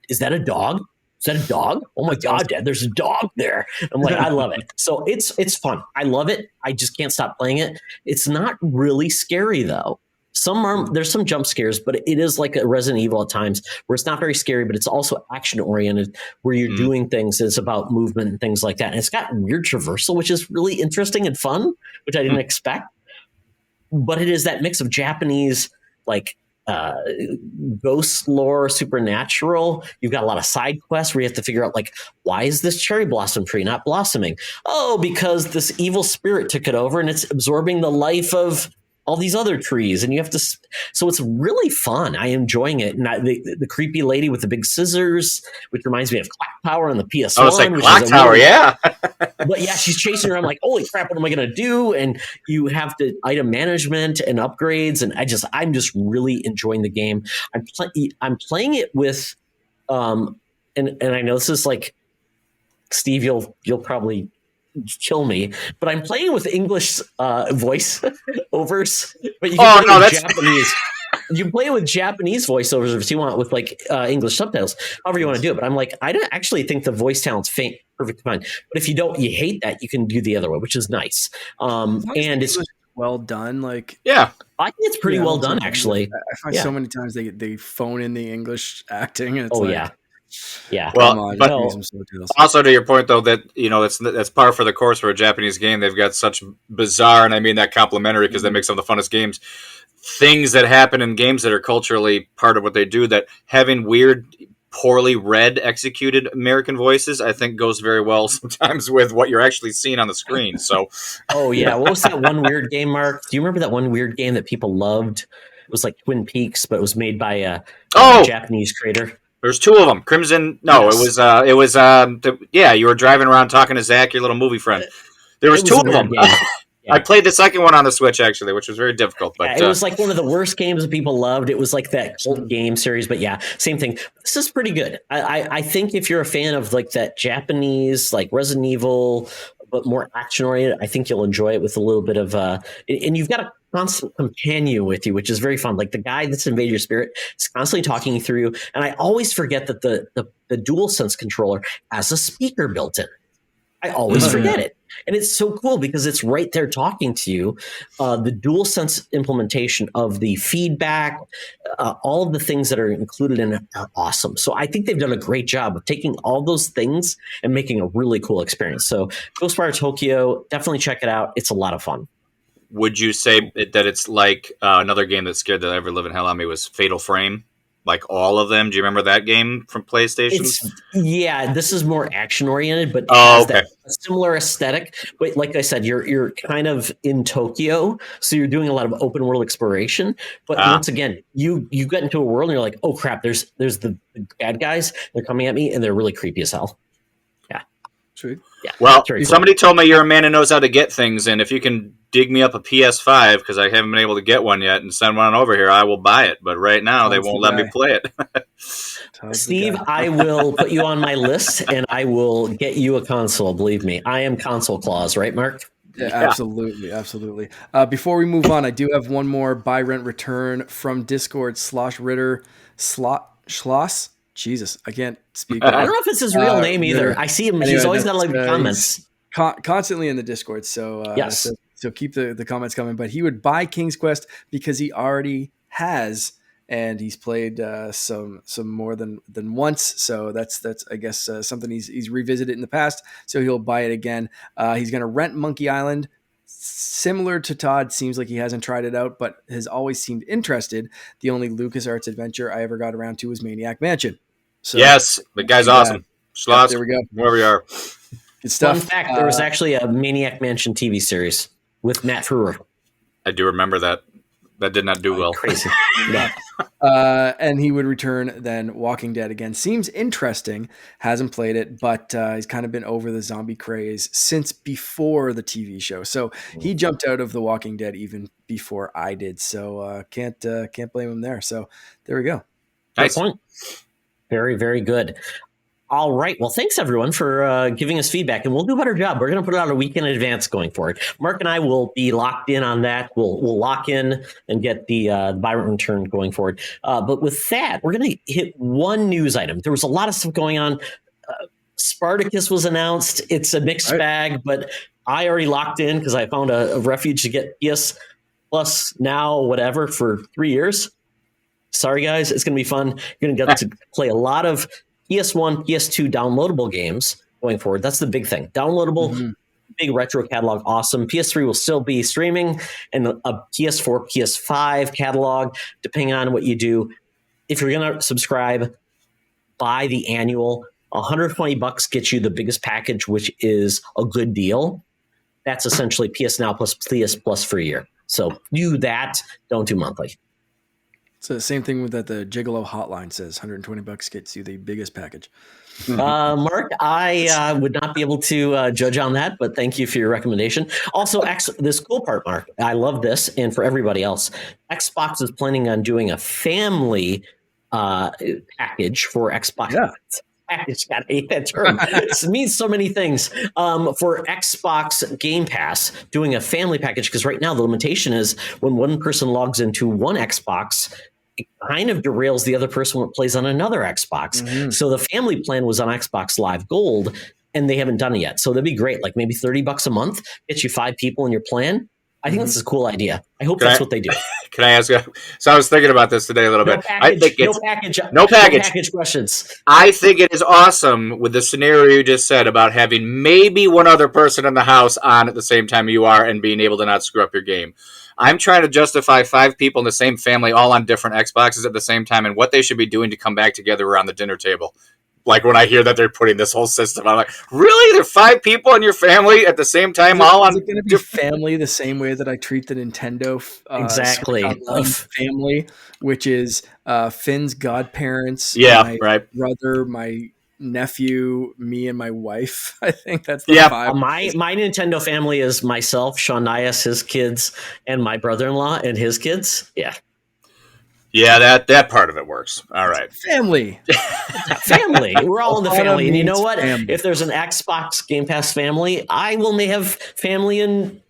"Is that a dog? Is that a dog? Oh my God, Dad, there's a dog there." I'm like, I love it. So it's fun. I love it. I just can't stop playing it. It's not really scary though. There's some jump scares, but it is like a Resident Evil at times where it's not very scary, but it's also action oriented where you're doing things. It's about movement and things like that. And it's got weird traversal, which is really interesting and fun, which I didn't expect. But it is that mix of Japanese, like, ghost lore, supernatural. You've got a lot of side quests where you have to figure out like, why is this cherry blossom tree not blossoming? Oh, because this evil spirit took it over and it's absorbing the life of all these other trees, and you have to. So it's really fun. I'm enjoying it. And the creepy lady with the big scissors, which reminds me of Clock Tower on the PS1. Oh, it's like Clock Tower, yeah. But yeah, she's chasing around like, holy crap, what am I going to do? And you have to item management and upgrades, and I'm just really enjoying the game. I'm playing it with, and I know this is like, Steve, you'll probably kill me, but I'm playing with English voice overs. But you can play with Japanese. You can play with Japanese voiceovers if you want, with like English subtitles, however you want to do it. But I'm like, I don't actually think the voice talent's perfect fine. But if you hate that, you can do the other way, which is nice. And it's well done. Like, yeah, I think it's pretty well done, actually. I find so many times they phone in the English acting, and it's yeah. Well, but also to your point though, that that's par for the course for a Japanese game. They've got such bizarre, and I mean that complimentary because they make some of the funnest games. Things that happen in games that are culturally part of what they do, that having weird, poorly read, executed American voices, I think goes very well sometimes with what you're actually seeing on the screen. So, oh yeah, what was that one weird game, Mark? Do you remember that one weird game that people loved? It was like Twin Peaks, but it was made by a Japanese creator. There's two of them. Crimson. No, yes. It was. You were driving around talking to Zach, your little movie friend. There was two of them. Yeah. I played the second one on the Switch, actually, which was very difficult. But it was like one of the worst games that people loved. It was like that cult game series, but yeah, same thing. This is pretty good. I think if you're a fan of like that Japanese, like Resident Evil, but more action oriented, I think you'll enjoy it with a little bit of and you've got a constant companion with you, which is very fun. Like the guy that's invaded your spirit is constantly talking you through. And I always forget that the DualSense controller has a speaker built in. I always forget it. And it's so cool because it's right there talking to you. The DualSense implementation of the feedback, all of the things that are included in it are awesome. So I think they've done a great job of taking all those things and making a really cool experience. So GhostWire Tokyo, definitely check it out. It's a lot of fun. Would you say that it's like another game that scared the ever living hell out of me was Fatal Frame? Like all of them? Do you remember that game from PlayStation? This is more action oriented, but that similar aesthetic. But like I said, you're kind of in Tokyo, so you're doing a lot of open world exploration. But once again, you get into a world and you're like, oh crap, there's the bad guys. They're coming at me and they're really creepy as hell. Yeah. True. Yeah. Well, somebody told me you're a man who knows how to get things, and if you can dig me up a PS5 because I haven't been able to get one yet and send one over here, I will buy it. But right now, they won't let me play it. Steve, I will put you on my list, and I will get you a console. Believe me, I am console clause, right, Mark? Yeah, absolutely. Before we move on, I do have one more buy rent return from Discord. Schloss. Jesus, I can't speak. I don't know if it's his real name either. I see him. He's always got like comments. Constantly in the Discord. So yes. So keep the comments coming. But he would buy King's Quest because he already has, and he's played some more than once. So that's I guess something he's revisited in the past. So he'll buy it again. He's going to rent Monkey Island. Similar to Todd, seems like he hasn't tried it out, but has always seemed interested. The only LucasArts adventure I ever got around to was Maniac Mansion. So yes, the guy's awesome. Yep, there we go. Where we are. Good stuff. Fun fact: there was actually a Maniac Mansion TV series with Matt Frewer. I do remember that. That did not do well. Crazy. Yeah. And he would return then Walking Dead again. Seems interesting. Hasn't played it, but he's kind of been over the zombie craze since before the TV show. So he jumped out of the Walking Dead even before I did. So can't blame him there. So there we go. Nice. Good point. Very, very good. All right. Well, thanks everyone for giving us feedback, and we'll do a better job. We're going to put it out a week in advance going forward. Mark and I will be locked in on that. We'll lock in and get the Byron return going forward. But with that, we're going to hit one news item. There was a lot of stuff going on. Spartacus was announced. It's a mixed bag, but I already locked in because I found a refuge to get PS Plus now, whatever, for 3 years. Sorry, guys. It's going to be fun. You're going to get to play a lot of PS1, PS2 downloadable games going forward. That's the big thing. Downloadable, big retro catalog, awesome. PS3 will still be streaming, and a PS4, PS5 catalog, depending on what you do. If you're going to subscribe, buy the annual. $120 gets you the biggest package, which is a good deal. That's essentially PS Now plus PS Plus for a year. So do that. Don't do monthly. It's the same thing with that the Gigolo hotline says. $120 gets you the biggest package. Mark, I would not be able to judge on that, but thank you for your recommendation. Also, this cool part, Mark, I love this, and for everybody else, Xbox is planning on doing a family package for Xbox. Yeah. Package, God, I hate that term. It means so many things. For Xbox GamePass, doing a family package, because right now the limitation is when one person logs into one Xbox, it kind of derails the other person when it plays on another Xbox. So the family plan was on Xbox Live Gold, and they haven't done it yet. So that'd be great. Like maybe $30 a month, gets you 5 people in your plan. I think this is a cool idea. I hope that's what they do. Can I ask you? So I was thinking about this today a little bit. I think no package questions. I think it is awesome with the scenario you just said about having maybe one other person in the house on at the same time you are and being able to not screw up your game. I'm trying to justify 5 people in the same family all on different Xboxes at the same time and what they should be doing to come back together around the dinner table. Like when I hear that they're putting this whole system, I'm like, really? There are 5 people in your family at the same time, all on? Is it going to be family the same way that I treat the Nintendo exactly family, which is Finn's godparents, my brother, my nephew, me, and my wife. I think that's the 5. My Nintendo family is myself, Sean Nias, his kids, and my brother-in-law and his kids. Yeah, that part of it works. All right. Family. We're all in the family. And you know what? Family. If there's an Xbox Game Pass family, I will may have family in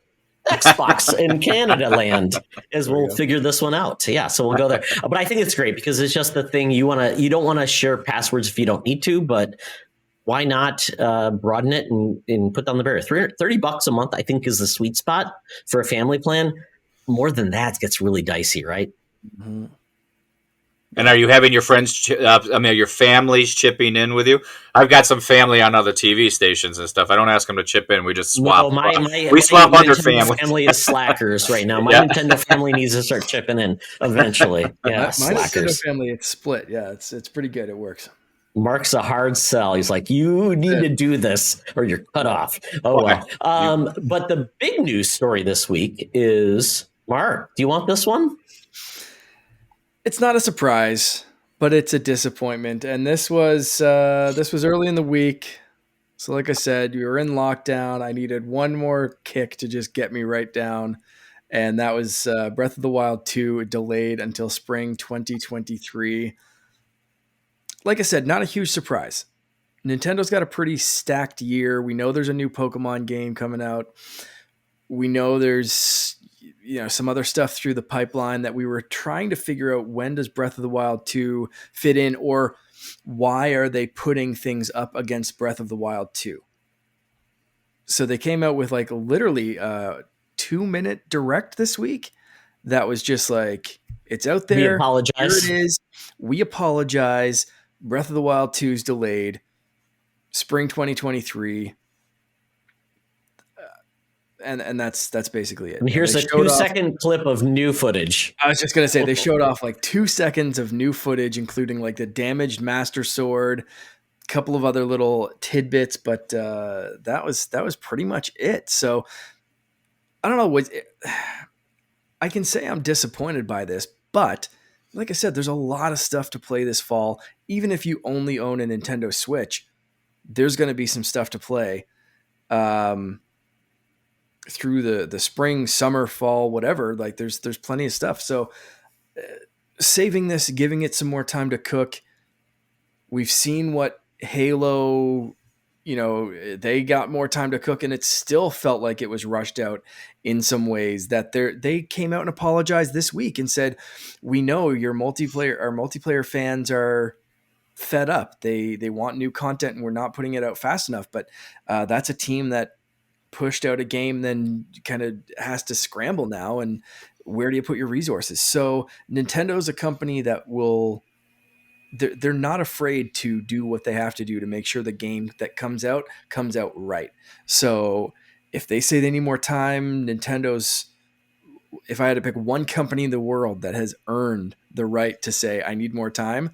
Xbox in Canada land as we'll figure this one out. So we'll go there. But I think it's great because it's just the thing you don't want to share passwords if you don't need to, but why not broaden it and put down the barrier? $30 a month, I think, is the sweet spot for a family plan. More than that gets really dicey, right? Mm-hmm. And are you having your friends, your families chipping in with you? I've got some family on other TV stations and stuff. I don't ask them to chip in. We just swap. We swap under family. Family is slackers right now. My Nintendo family needs to start chipping in eventually. Yeah, my Nintendo family, it's split. Yeah, it's pretty good. It works. Mark's a hard sell. He's like, you need to do this or you're cut off. Oh, well. But the big news story this week is, Mark, do you want this one? It's not a surprise, but it's a disappointment. And this was early in the week. So like I said, we were in lockdown. I needed one more kick to just get me right down. And that was Breath of the Wild 2 delayed until spring 2023. Like I said, not a huge surprise. Nintendo's got a pretty stacked year. We know there's a new Pokemon game coming out. We know there's some other stuff through the pipeline that we were trying to figure out. When does Breath of the Wild 2 fit in, or why are they putting things up against Breath of the Wild 2? So they came out with like literally 2 2-minute direct this week that was just like, it's out We there. apologize. Here it is. We apologize. Breath of the Wild 2 is delayed. Spring 2023. And that's basically it. And here's a 2-second clip of new footage. I was just going to say, they showed off like 2 seconds of new footage, including like the damaged Master Sword, a couple of other little tidbits, but that was pretty much it. So I don't know. I can say I'm disappointed by this, but like I said, there's a lot of stuff to play this fall. Even if you only own a Nintendo Switch, there's going to be some stuff to play. Through the spring, summer, fall, whatever, like there's plenty of stuff. So saving this, giving it some more time to cook. We've seen what Halo, they got more time to cook, and it still felt like it was rushed out in some ways. That they came out and apologized this week and said, we know our multiplayer fans are fed up. They want new content and we're not putting it out fast enough. But that's a team that pushed out a game, then kind of has to scramble now. And where do you put your resources? So Nintendo's a company that they're not afraid to do what they have to do to make sure the game that comes out right. So if they say they need more time, if I had to pick one company in the world that has earned the right to say, I need more time,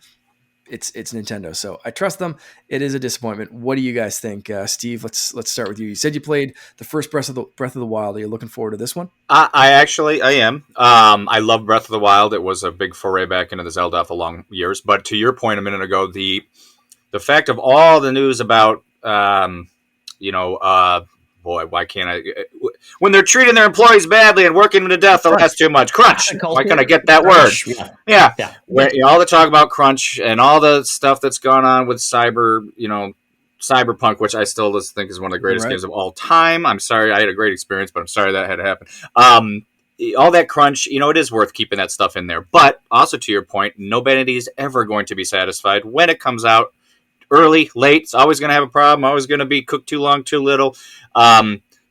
it's Nintendo. So I trust them. It is a disappointment. What do you guys think? Steve, let's start with you. You said you played the first Breath of the Wild. Are you looking forward to this one? I am. I love Breath of the Wild. It was a big foray back into the Zelda for long years. But to your point a minute ago, the fact of all the news about, boy, why can't I? When they're treating their employees badly and working them to death, that's too much. Crunch. Why can't I get that Crunch. word? Yeah. All the talk about crunch and all the stuff that's gone on with Cyberpunk, which I still just think is one of the greatest games of all time. I'm sorry, I had a great experience, but I'm sorry that had to happen. All that crunch, it is worth keeping that stuff in there. But also to your point, nobody is ever going to be satisfied when it comes out. Early, late, it's always going to have a problem. Always going to be cooked too long, too little.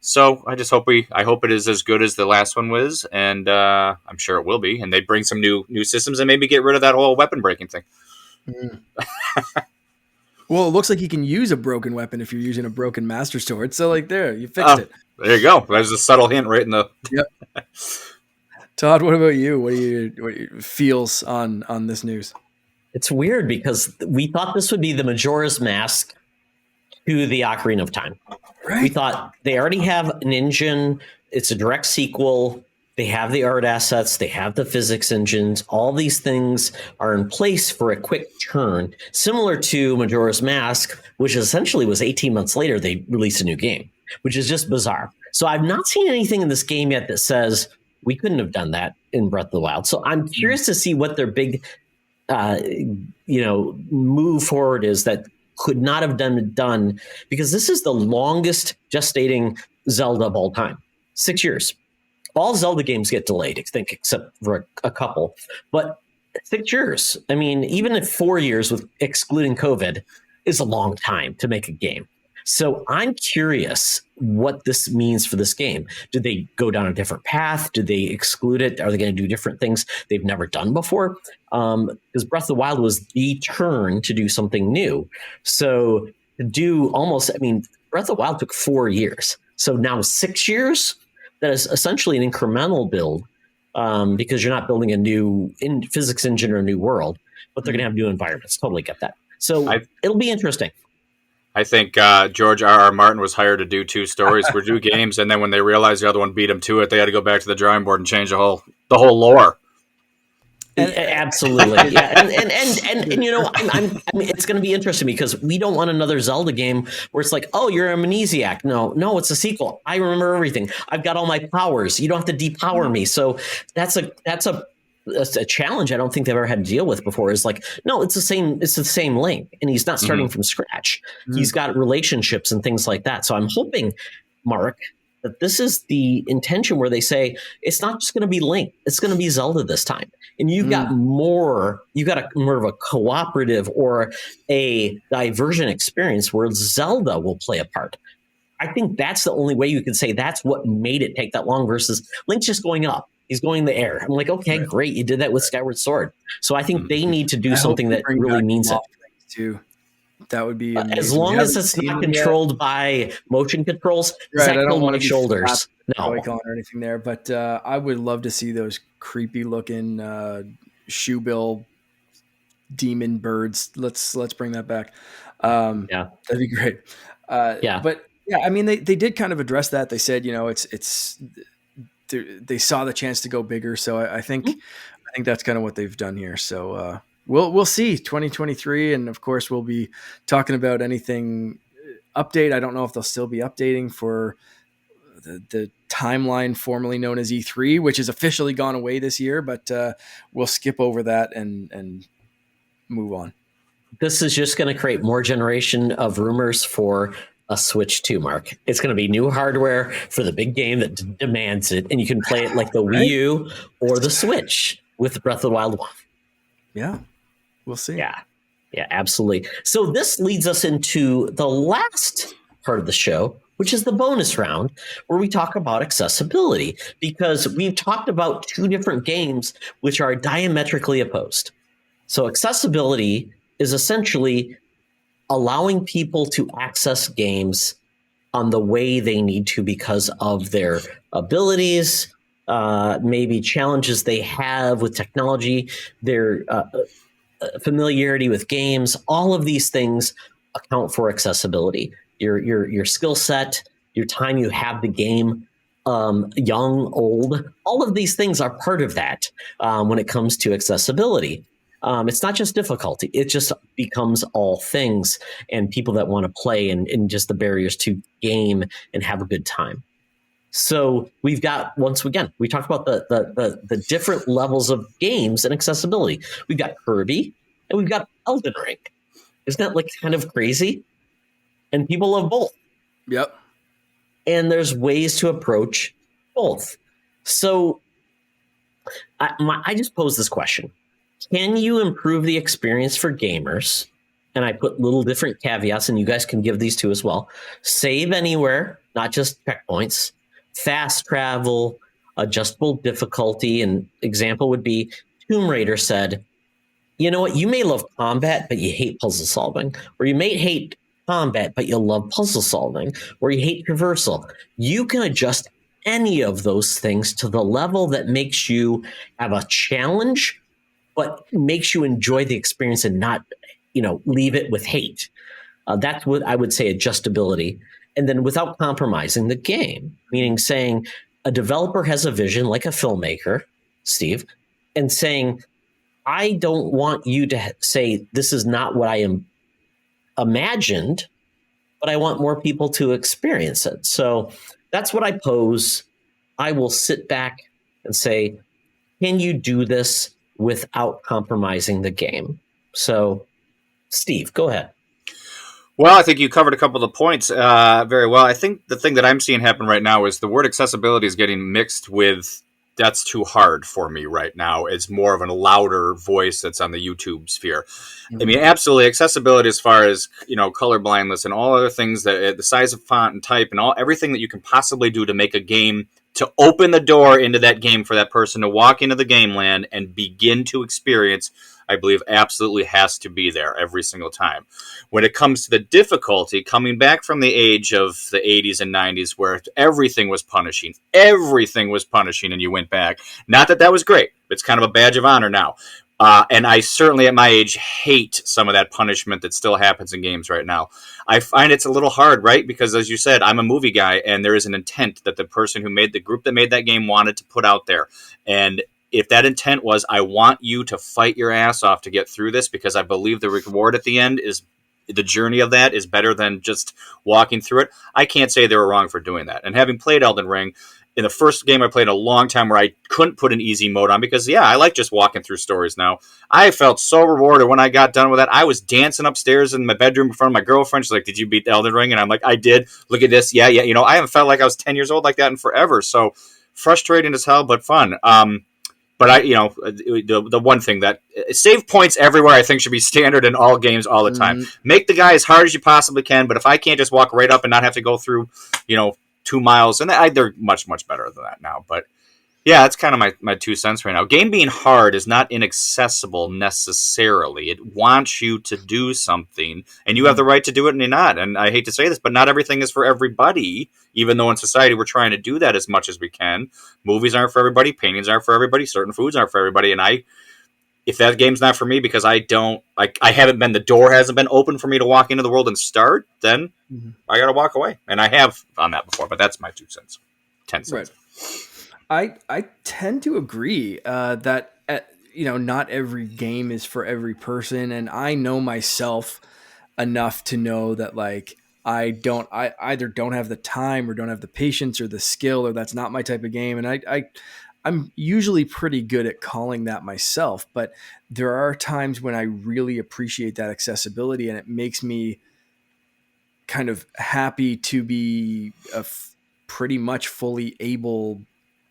So I just hope it is as good as the last one was, and I'm sure it will be. And they bring some new systems and maybe get rid of that whole weapon breaking thing. Mm. Well, it looks like you can use a broken weapon if you're using a broken Master Sword. So you fixed it. There you go. There's a subtle hint right in the. Yep. Todd, what about you? What are your feels on this news? It's weird because we thought this would be the Majora's Mask to the Ocarina of Time. Right. We thought they already have an engine. It's a direct sequel. They have the art assets. They have the physics engines. All these things are in place for a quick turn, similar to Majora's Mask, which essentially was 18 months later, they released a new game, which is just bizarre. So I've not seen anything in this game yet that says we couldn't have done that in Breath of the Wild. So I'm curious to see what their big move forward is that could not have done, because this is the longest gestating Zelda of all time. 6 years. All Zelda games get delayed, I think, except for a couple. But 6 years. I mean, even if 4 years with excluding COVID is a long time to make a game. So I'm curious what this means for this game. Do they go down a different path? Do they exclude it? Are they going to do different things they've never done before? Because Breath of the Wild was the turn to do something new. So Breath of the Wild took 4 years. So now 6 years, that is essentially an incremental build because you're not building a new physics engine or a new world, but they're going to have new environments. Totally get that. So it'll be interesting. I think George R.R. Martin was hired to do 2 stories for 2 games, and then when they realized the other one beat him to it, they had to go back to the drawing board and change the whole lore. Absolutely, yeah, and it's going to be interesting because we don't want another Zelda game where it's like, oh, you're an amnesiac. No, it's a sequel. I remember everything. I've got all my powers. You don't have to depower me. So that's a challenge I don't think they've ever had to deal with before. Is like, no, it's the same Link, and he's not starting from scratch. He's got relationships and things like that. So I'm hoping, Mark, that this is the intention where they say it's not just going to be Link, it's going to be Zelda this time. And you've got more of a cooperative or a diversion experience where Zelda will play a part. I think that's the only way you can say that's what made it take that long versus Link's just going up. He's going in the air. I'm like, okay, great. You did that with Skyward Sword. So I think they need to do something that really means it. Too. That would be amazing. As long as it's not controlled by motion controls, right? I don't want my shoulders. No, or anything there. But I would love to see those creepy looking shoebill demon birds. Let's bring that back. Yeah, that'd be great. But yeah, I mean, they did kind of address that. They said, it's they saw the chance to go bigger. So I think that's kind of what they've done here. So we'll see 2023, and of course we'll be talking about anything update. I don't know if they'll still be updating for the timeline formerly known as E3, which has officially gone away this year, but we'll skip over that and move on. This is just going to create more generation of rumors for a Switch 2, Mark. It's going to be new hardware for the big game that demands it, and you can play it like the Wii U or the Switch with Breath of the Wild 1. Yeah, we'll see. Yeah, absolutely. So this leads us into the last part of the show, which is the bonus round, where we talk about accessibility, because we've talked about two different games which are diametrically opposed. So accessibility is essentially allowing people to access games on the way they need to because of their abilities, maybe challenges they have with technology, their familiarity with games. All of these things account for accessibility. Your skill set, your time you have the game, young, old, all of these things are part of that when it comes to accessibility. It's not just difficulty. It just becomes all things and people that want to play and just the barriers to game and have a good time. So we've got, once again, we talked about the different levels of games and accessibility. We've got Kirby and we've got Elden Ring. Isn't that like kind of crazy? And people love both. Yep. And there's ways to approach both. So I just pose this question. Can you improve the experience for gamers? And I put little different caveats, and you guys can give these too as well. Save anywhere, not just checkpoints. Fast travel, adjustable difficulty. An example would be Tomb Raider said, you know what, you may love combat, but you hate puzzle solving. Or you may hate combat, but you love puzzle solving. Or you hate traversal. You can adjust any of those things to the level that makes you have a challenge, but makes you enjoy the experience and not, leave it with hate. That's what I would say adjustability. And then without compromising the game, meaning saying a developer has a vision like a filmmaker, Steve, and saying, I don't want you to say, this is not what I imagined, but I want more people to experience it. So that's what I pose. I will sit back and say, can you do this without compromising the game? So, Steve, go ahead. Well, I think you covered a couple of the points very well. I think the thing that I'm seeing happen right now is the word accessibility is getting mixed with that's too hard for me right now. It's more of a louder voice that's on the YouTube sphere. Mm-hmm. I mean, absolutely, accessibility as far as, color blindness and all other things, that the size of font and type and everything that you can possibly do to make a game, to open the door into that game for that person to walk into the game land and begin to experience, I believe absolutely has to be there every single time. When it comes to the difficulty, coming back from the age of the 80s and 90s where everything was punishing, and you went back. Not that was great. It's kind of a badge of honor now. And I certainly at my age hate some of that punishment that still happens in games right now. I find it's a little hard, right? Because as you said, I'm a movie guy and there is an intent that the person who made the group that made that game wanted to put out there. And if that intent was, I want you to fight your ass off to get through this because I believe the reward at the end is the journey of that is better than just walking through it. I can't say they were wrong for doing that. And having played Elden Ring, in the first game I played in a long time where I couldn't put an easy mode on because, I like just walking through stories now. I felt so rewarded when I got done with that. I was dancing upstairs in my bedroom in front of my girlfriend. She's like, did you beat Elden Ring? And I'm like, I did. Look at this. Yeah. I haven't felt like I was 10 years old like that in forever. So frustrating as hell, but fun. But the one thing that save points everywhere, I think should be standard in all games all the time. Make the guy as hard as you possibly can, but if I can't just walk right up and not have to go through, 2 miles, and they're much, much better than that now. But yeah, that's kind of my 2 cents right now. Game being hard is not inaccessible necessarily. It wants you to do something, and you have the right to do it, and you're not. And I hate to say this, but not everything is for everybody, even though in society we're trying to do that as much as we can. Movies aren't for everybody. Paintings aren't for everybody. Certain foods aren't for everybody. And if that game's not for me because the door hasn't been open for me to walk into the world and start, then I got to walk away. And I have on that before, but that's my 2 cents. 10 cents. Right. I tend to agree that not every game is for every person, and I know myself enough to know that like I either don't have the time or don't have the patience or the skill, or that's not my type of game, and I'm usually pretty good at calling that myself. But there are times when I really appreciate that accessibility, and it makes me kind of happy to be a pretty much fully able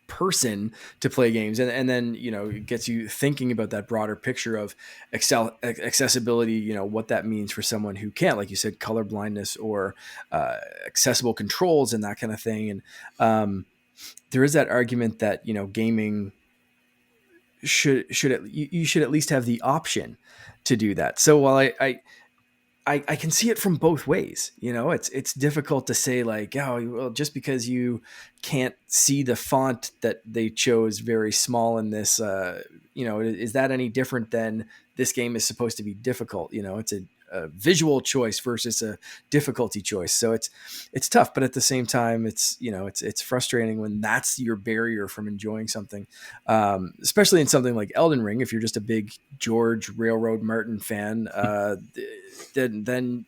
person to play games, and then it gets you thinking about that broader picture of accessibility, what that means for someone who can't, like you said, color blindness or accessible controls and that kind of thing. And there is that argument that gaming you should at least have the option to do that. So while I can see it from both ways. It's difficult to say like, oh, well, just because you can't see the font that they chose very small in this, is that any different than this game is supposed to be difficult? It's a visual choice versus a difficulty choice. So it's tough, but at the same time, it's frustrating when that's your barrier from enjoying something, especially in something like Elden Ring. If you're just a big George Railroad Martin fan, then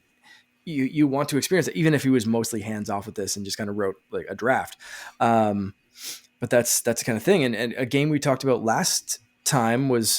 you want to experience it, even if he was mostly hands off with this and just kind of wrote like a draft. But that's the kind of thing. And a game we talked about last time was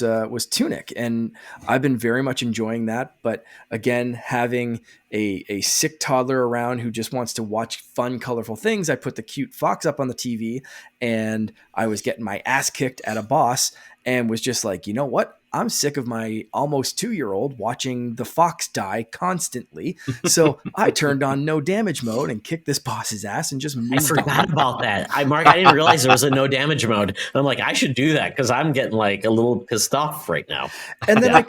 Tunic, and I've been very much enjoying that. But again, having a sick toddler around who just wants to watch fun, colorful things, I put the cute fox up on the TV, and I was getting my ass kicked at a boss, and was just like, you know what? I'm sick of my almost 2-year-old watching the fox die constantly. So I turned on no damage mode and kicked this boss's ass and just moved I forgot about that. Mark, I didn't realize there was a no damage mode. I'm like, I should do that because I'm getting like a little pissed off right now. And then I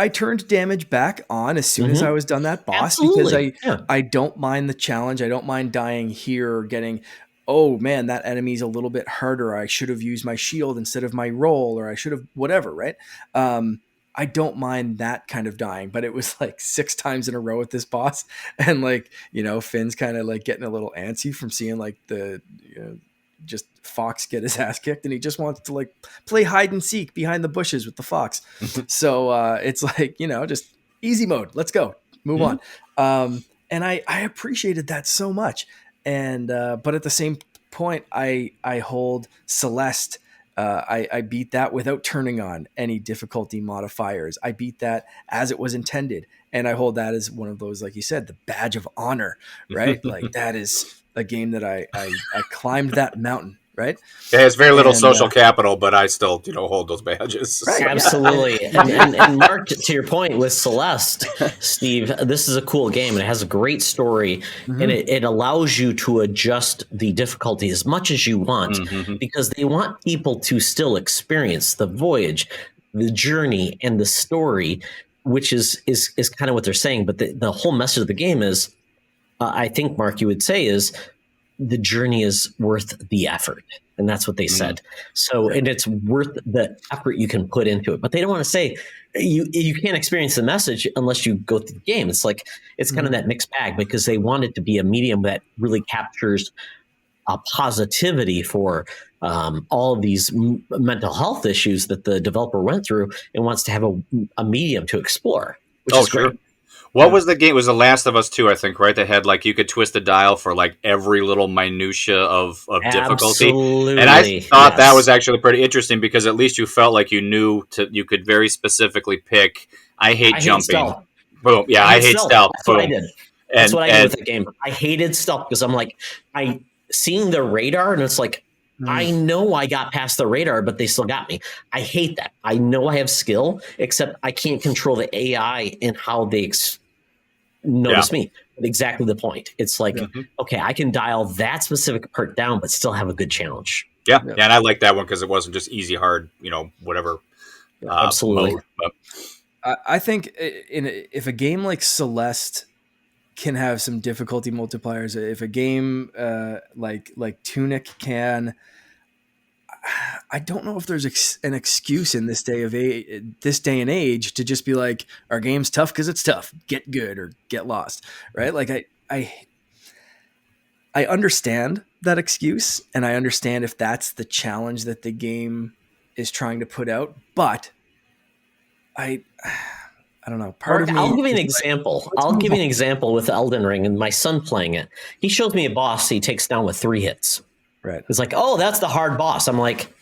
turned damage back on as soon as I was done that boss. Absolutely. Because I don't mind the challenge. I don't mind dying here or getting, oh man, that enemy's a little bit harder. I should have used my shield instead of my roll, or I should have whatever, right? I don't mind that kind of dying, but it was like 6 times in a row with this boss. And like, Finn's kind of like getting a little antsy from seeing like the, just fox get his ass kicked, and he just wants to like play hide and seek behind the bushes with the fox. So it's like, just easy mode. Let's go, move on. And I appreciated that so much. And but at the same point, I hold Celeste. I beat that without turning on any difficulty modifiers. I beat that as it was intended, and I hold that as one of those, like you said, the badge of honor, right? Like that is a game that I climbed that mountain, right? It has very little social capital, but I still, hold those badges. Right, absolutely. And Mark, to your point with Celeste, Steve, this is a cool game, and it has a great story, and it allows you to adjust the difficulty as much as you want, because they want people to still experience the voyage, the journey, and the story, which is kind of what they're saying. But the whole message of the game is, I think, Mark, you would say, is the journey is worth the effort. And that's what they said. So, and it's worth the effort you can put into it. But they don't want to say you can't experience the message unless you go through the game. It's like, it's kind of that mixed bag, because they want it to be a medium that really captures a positivity for all of these mental health issues that the developer went through, and wants to have a medium to explore, which is great. Sure. What was the game? It was The Last of Us 2, I think, right? That had like you could twist a dial for like every little minutia of difficulty. Absolutely. And I thought that was actually pretty interesting, because at least you felt like you knew you could very specifically pick. I hate jumping. Boom. Yeah, I hate stealth. That's what I did. That's what I did with the game. I hated stealth because I'm like, seeing the radar, and it's like, I know I got past the radar, but they still got me. I hate that. I know I have skill, except I can't control the AI and how they notice me. But exactly the point. It's like, okay, I can dial that specific part down, but still have a good challenge. Yeah, and I like that one because it wasn't just easy, hard, whatever. Absolutely. Mode, but. I think if a game like Celeste can have some difficulty multipliers, if a game like Tunic can, I don't know if there's an excuse in this day and age to just be like, our game's tough because it's tough. Get good or get lost, right? Like I understand that excuse, and I understand if that's the challenge that the game is trying to put out, but I don't know. Part of me. I'll give you an example. I'll give you an example with Elden Ring and my son playing it. He shows me a boss he takes down with 3 hits. Right. It's like, oh, that's the hard boss. I'm like,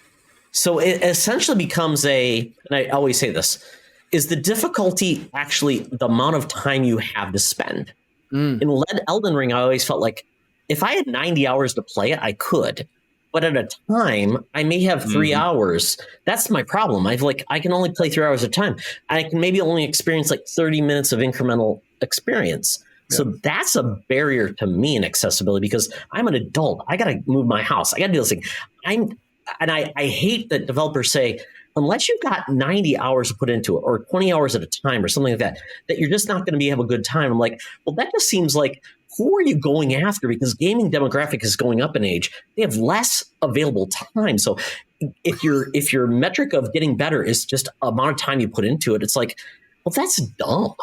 so it essentially becomes and I always say this, is the difficulty actually the amount of time you have to spend? In Elden Ring, I always felt like if I had 90 hours to play it, I could. But at a time, I may have 3 hours. That's my problem. I can only play 3 hours at a time. I can maybe only experience like 30 minutes of incremental experience. So that's a barrier to me in accessibility because I'm an adult. I got to move my house. I got to do this thing. I hate that developers say, unless you've got 90 hours to put into it or 20 hours at a time or something like that, that you're just not going to have a good time. I'm like, well, that just seems like, who are you going after? Because gaming demographic is going up in age. They have less available time. So if your metric of getting better is just amount of time you put into it, it's like, well, that's dumb.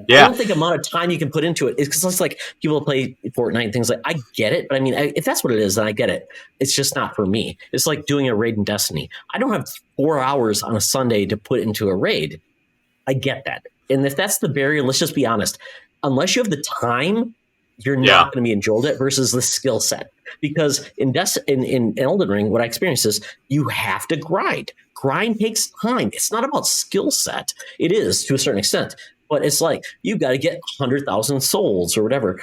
Yeah. I don't think amount of time you can put into it is because it's like people play Fortnite and things like. I get it, but I mean, if that's what it is, then I get it. It's just not for me. It's like doing a raid in Destiny. I don't have 4 hours on a Sunday to put into a raid. I get that, and if that's the barrier, let's just be honest. Unless you have the time, you're not going to be enjoyed it versus the skill set. Because in Elden Ring, what I experienced is you have to grind. Grind takes time. It's not about skill set. It is to a certain extent. But it's like, you've got to get 100,000 souls or whatever.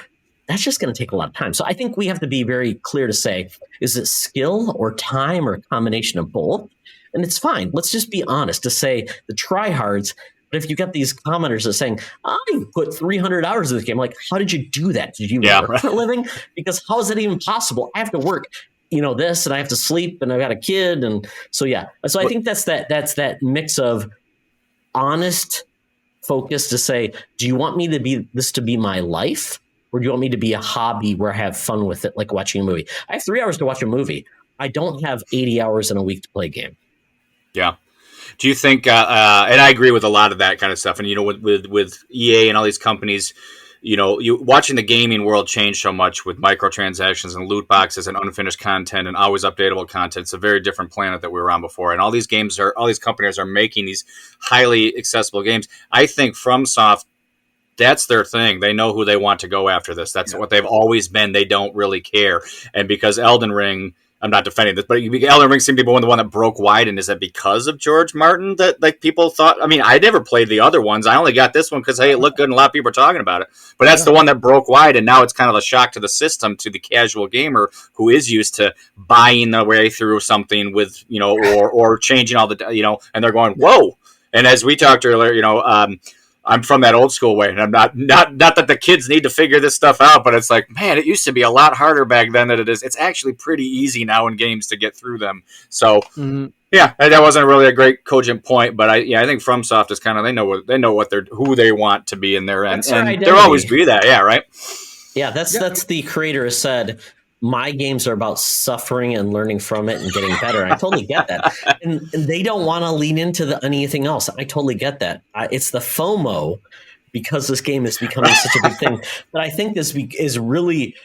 That's just going to take a lot of time. So I think we have to be very clear to say, is it skill or time or a combination of both? And it's fine. Let's just be honest to say the tryhards. But if you got these commenters that are saying, I put 300 hours in this game, like, how did you do that? Did you work for a living? Because how is that even possible? I have to work, this, and I have to sleep, and I've got a kid. And so, So I think that's that mix of honest focus to say, do you want me to be my life, or do you want me to be a hobby where I have fun with it, like watching a movie? I have 3 hours to watch a movie. I don't have 80 hours in a week to play a game. Yeah. Do you think, and I agree with a lot of that kind of stuff, and with EA and all these companies, you watching the gaming world change so much with microtransactions and loot boxes and unfinished content and always updatable content. It's a very different planet that we were on before. And all these companies are making these highly accessible games. I think FromSoft, that's their thing. They know who they want to go after this. That's what they've always been. They don't really care. And because Elden Ring, I'm not defending this, but Elden Ring seemed to be the one that broke wide. And is that because of George Martin that like people thought? I mean, I never played the other ones. I only got this one because, hey, it looked good and a lot of people are talking about it. But that's the one that broke wide. And now it's kind of a shock to the system, to the casual gamer who is used to buying their way through something with, or changing all the, and they're going, whoa. And as we talked earlier, I'm from that old school way, and I'm not that the kids need to figure this stuff out, but it's like, man, it used to be a lot harder back then than it is. It's actually pretty easy now in games to get through them. So, that wasn't really a great cogent point, but I think FromSoft is kind of they know who they want to be in their end, and they'll always be that, right? Yeah, that's the creator has said. My games are about suffering and learning from it and getting better. I totally get that. And they don't want to lean into anything else. I totally get that. It's the FOMO because this game is becoming such a big thing that I think this is really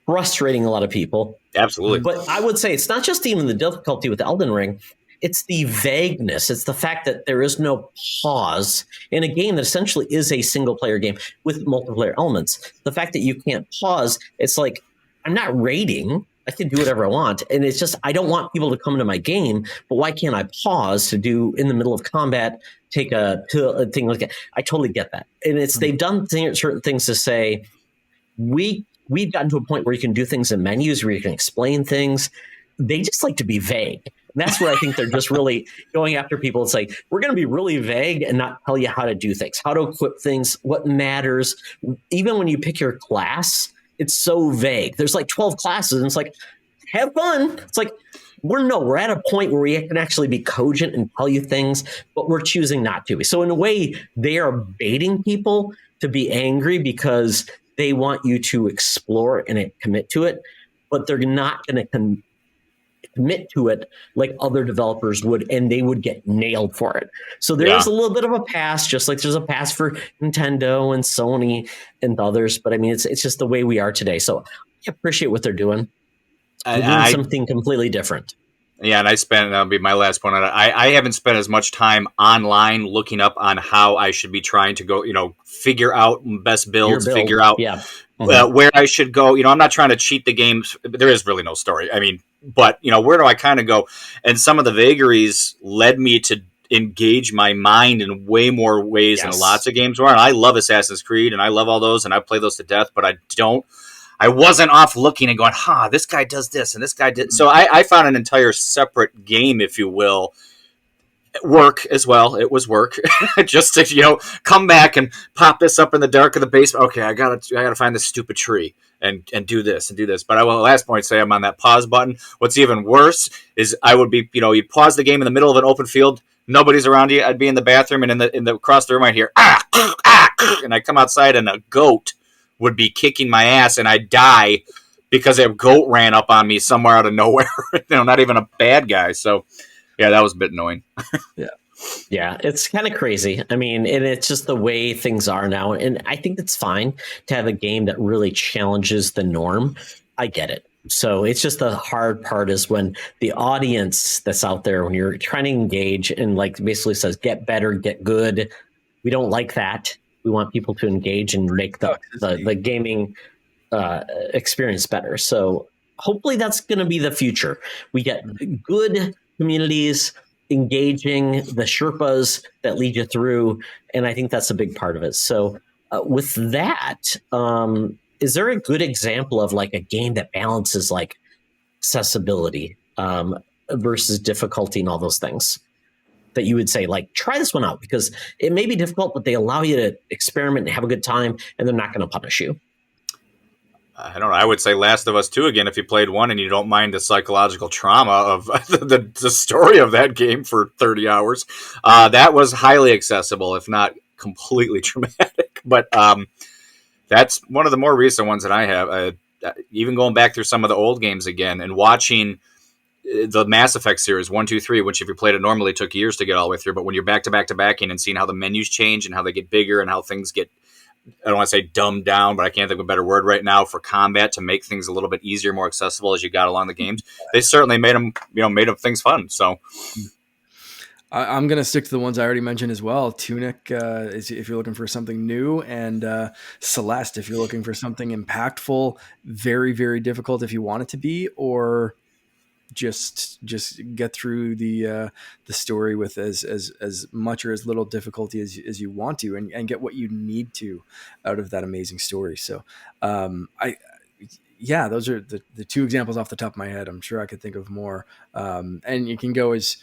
frustrating a lot of people. Absolutely. But I would say it's not just even the difficulty with Elden Ring. It's the vagueness. It's the fact that there is no pause in a game that essentially is a single player game with multiplayer elements. The fact that you can't pause, it's like, I'm not raiding. I can do whatever I want. And it's just, I don't want people to come into my game, but why can't I pause to do in the middle of combat, take a thing like that? I totally get that. And they've done certain things to say, we've gotten to a point where you can do things in menus where you can explain things. they just like to be vague. And that's where I think they're just really going after people. It's like, we're going to be really vague and not tell you how to do things, how to equip things, what matters. Even when you pick your class, it's so vague. There's like 12 classes and it's like, have fun. It's like, we're at a point where we can actually be cogent and tell you things, but we're choosing not to. So in a way, they are baiting people to be angry because they want you to explore and commit to it, but they're not going to commit to it like other developers would, and they would get nailed for it. So there is a little bit of a pass, just like there's a pass for Nintendo and Sony and others. But I mean, it's just the way we are today. So I appreciate what they're doing. They're doing something completely different. Yeah, and that'll be my last point on it. I haven't spent as much time online looking up on how I should be trying to go, figure out best builds, figure out where I should go. I'm not trying to cheat the games. There is really no story. I mean, but, where do I kind of go? And some of the vagaries led me to engage my mind in way more ways than lots of games were. And I love Assassin's Creed, and I love all those, and I play those to death, but I wasn't off looking and going, this guy does this and this guy did. So I found an entire separate game, if you will, work as well. It was work just to, come back and pop this up in the dark of the basement. Okay, I gotta find this stupid tree and do this and do this. But I will, last point, say I'm on that pause button. What's even worse is I would be, you'd pause the game in the middle of an open field. Nobody's around you. I'd be in the bathroom, and in the across the room I'd hear, and I come outside and a goat would be kicking my ass, and I'd die because a goat ran up on me somewhere out of nowhere. Not even a bad guy. So, yeah, that was a bit annoying. Yeah, it's kind of crazy. I mean, and it's just the way things are now. And I think it's fine to have a game that really challenges the norm. I get it. So it's just the hard part is when the audience that's out there, when you're trying to engage and like basically says, get better, get good. We don't like that. We want people to engage and make the gaming experience better. So hopefully that's going to be the future. We get good communities engaging, the Sherpas that lead you through, and I think that's a big part of it. So with that, is there a good example of like a game that balances like accessibility versus difficulty and all those things that you would say, like, try this one out because it may be difficult, but they allow you to experiment and have a good time, and they're not going to punish you? I don't know. I would say Last of Us 2 again, if you played one and you don't mind the psychological trauma of the story of that game for 30 hours. That was highly accessible, if not completely traumatic. But that's one of the more recent ones that I have. Even going back through some of the old games again and watching the Mass Effect series 1, 2, 3, which if you played it normally took years to get all the way through, but when you're back to back to backing and seeing how the menus change and how they get bigger and how things get, I don't want to say dumbed down, but I can't think of a better word right now for combat to make things a little bit easier, more accessible as you got along the games. They certainly made them things fun. So I'm going to stick to the ones I already mentioned as well. Tunic, is if you're looking for something new, and Celeste, if you're looking for something impactful, very, very difficult if you want it to be, or just get through the story with as much or as little difficulty as you want to, and get what you need to out of that amazing story. So those are the two examples off the top of my head. I'm sure I could think of more. And you can go as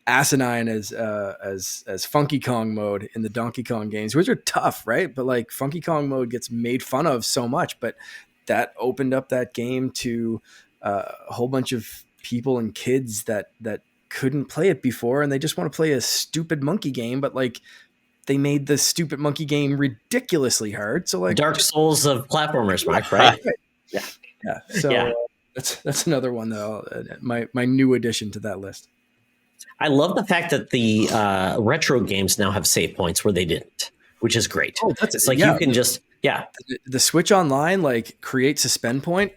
asinine as Funky Kong mode in the Donkey Kong games, which are tough, right? But like Funky Kong mode gets made fun of so much, but that opened up that game to a whole bunch of people and kids that couldn't play it before, and they just want to play a stupid monkey game, but like they made the stupid monkey game ridiculously hard. So like Dark Souls of platformers, Mike, right? Yeah. So that's another one though. My new addition to that list. I love the fact that the retro games now have save points where they didn't, which is great. Oh, it's like you can just the Switch Online like create suspend point.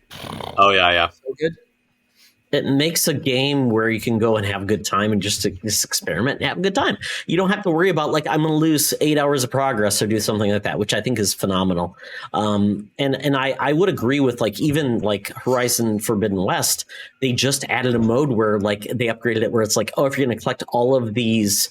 Oh yeah. So good. It makes a game where you can go and have a good time and just experiment and have a good time. You don't have to worry about like, I'm going to lose 8 hours of progress or do something like that, which I think is phenomenal. And I would agree with like, even like Horizon Forbidden West, they just added a mode where like they upgraded it where it's like, oh, if you're going to collect all of these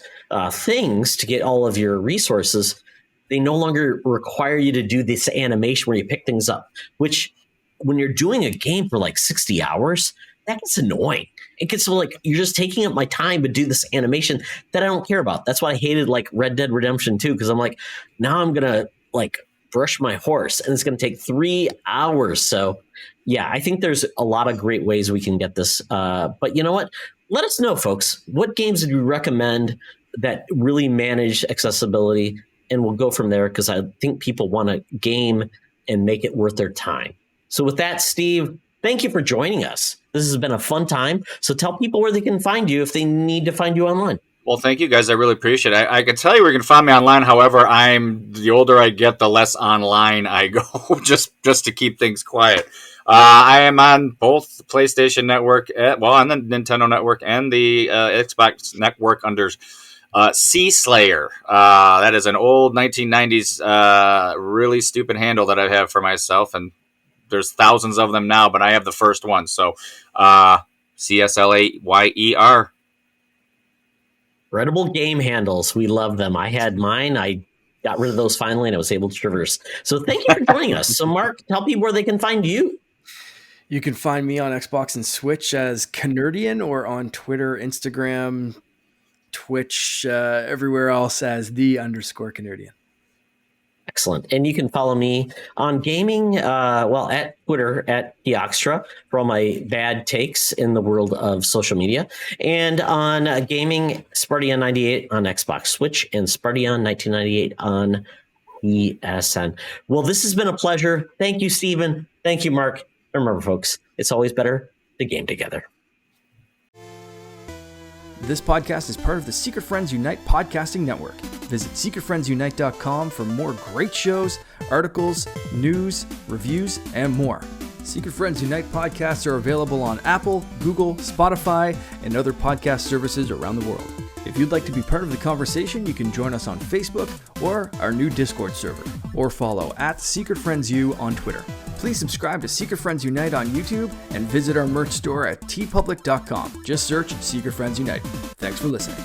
things to get all of your resources, they no longer require you to do this animation where you pick things up, which when you're doing a game for like 60 hours, that gets annoying. It gets like you're just taking up my time to do this animation that I don't care about. That's why I hated like Red Dead Redemption 2, because I'm like, now I'm gonna like brush my horse and it's gonna take 3 hours. So yeah, I think there's a lot of great ways we can get this. But you know what? Let us know, folks. What games do you recommend that really manage accessibility? And we'll go from there, because I think people want to game and make it worth their time. So with that, Steve, thank you for joining us. This has been a fun time. So tell people where they can find you if they need to find you online. Well, thank you guys. I really appreciate it. I can tell you where you can find me online. However, the older I get, the less online I go, just to keep things quiet. I am on both the PlayStation Network, on the Nintendo Network and the Xbox Network under Sea Slayer. That is an old 1990s really stupid handle that I have for myself, and there's thousands of them now, but I have the first one. So CSLAYER. Incredible game handles. We love them. I had mine. I got rid of those finally, and I was able to traverse. So thank you for joining us. So Mark, tell people where they can find you. You can find me on Xbox and Switch as Canardian, or on Twitter, Instagram, Twitch, everywhere else as _Canardian. Excellent. And you can follow me on gaming, at Twitter at Deoxtra for all my bad takes in the world of social media. And on gaming, Spartian98 on Xbox, Switch, and Spartian1998 on PSN. Well, this has been a pleasure. Thank you, Stephen. Thank you, Mark. Remember, folks, it's always better to game together. This podcast is part of the Secret Friends Unite podcasting network. Visit secretfriendsunite.com for more great shows, articles, news, reviews, and more. Secret Friends Unite podcasts are available on Apple, Google, Spotify, and other podcast services around the world. If you'd like to be part of the conversation, you can join us on Facebook or our new Discord server, or follow @SecretFriendsU on Twitter. Please subscribe to Secret Friends Unite on YouTube and visit our merch store at tpublic.com. Just search Secret Friends Unite. Thanks for listening.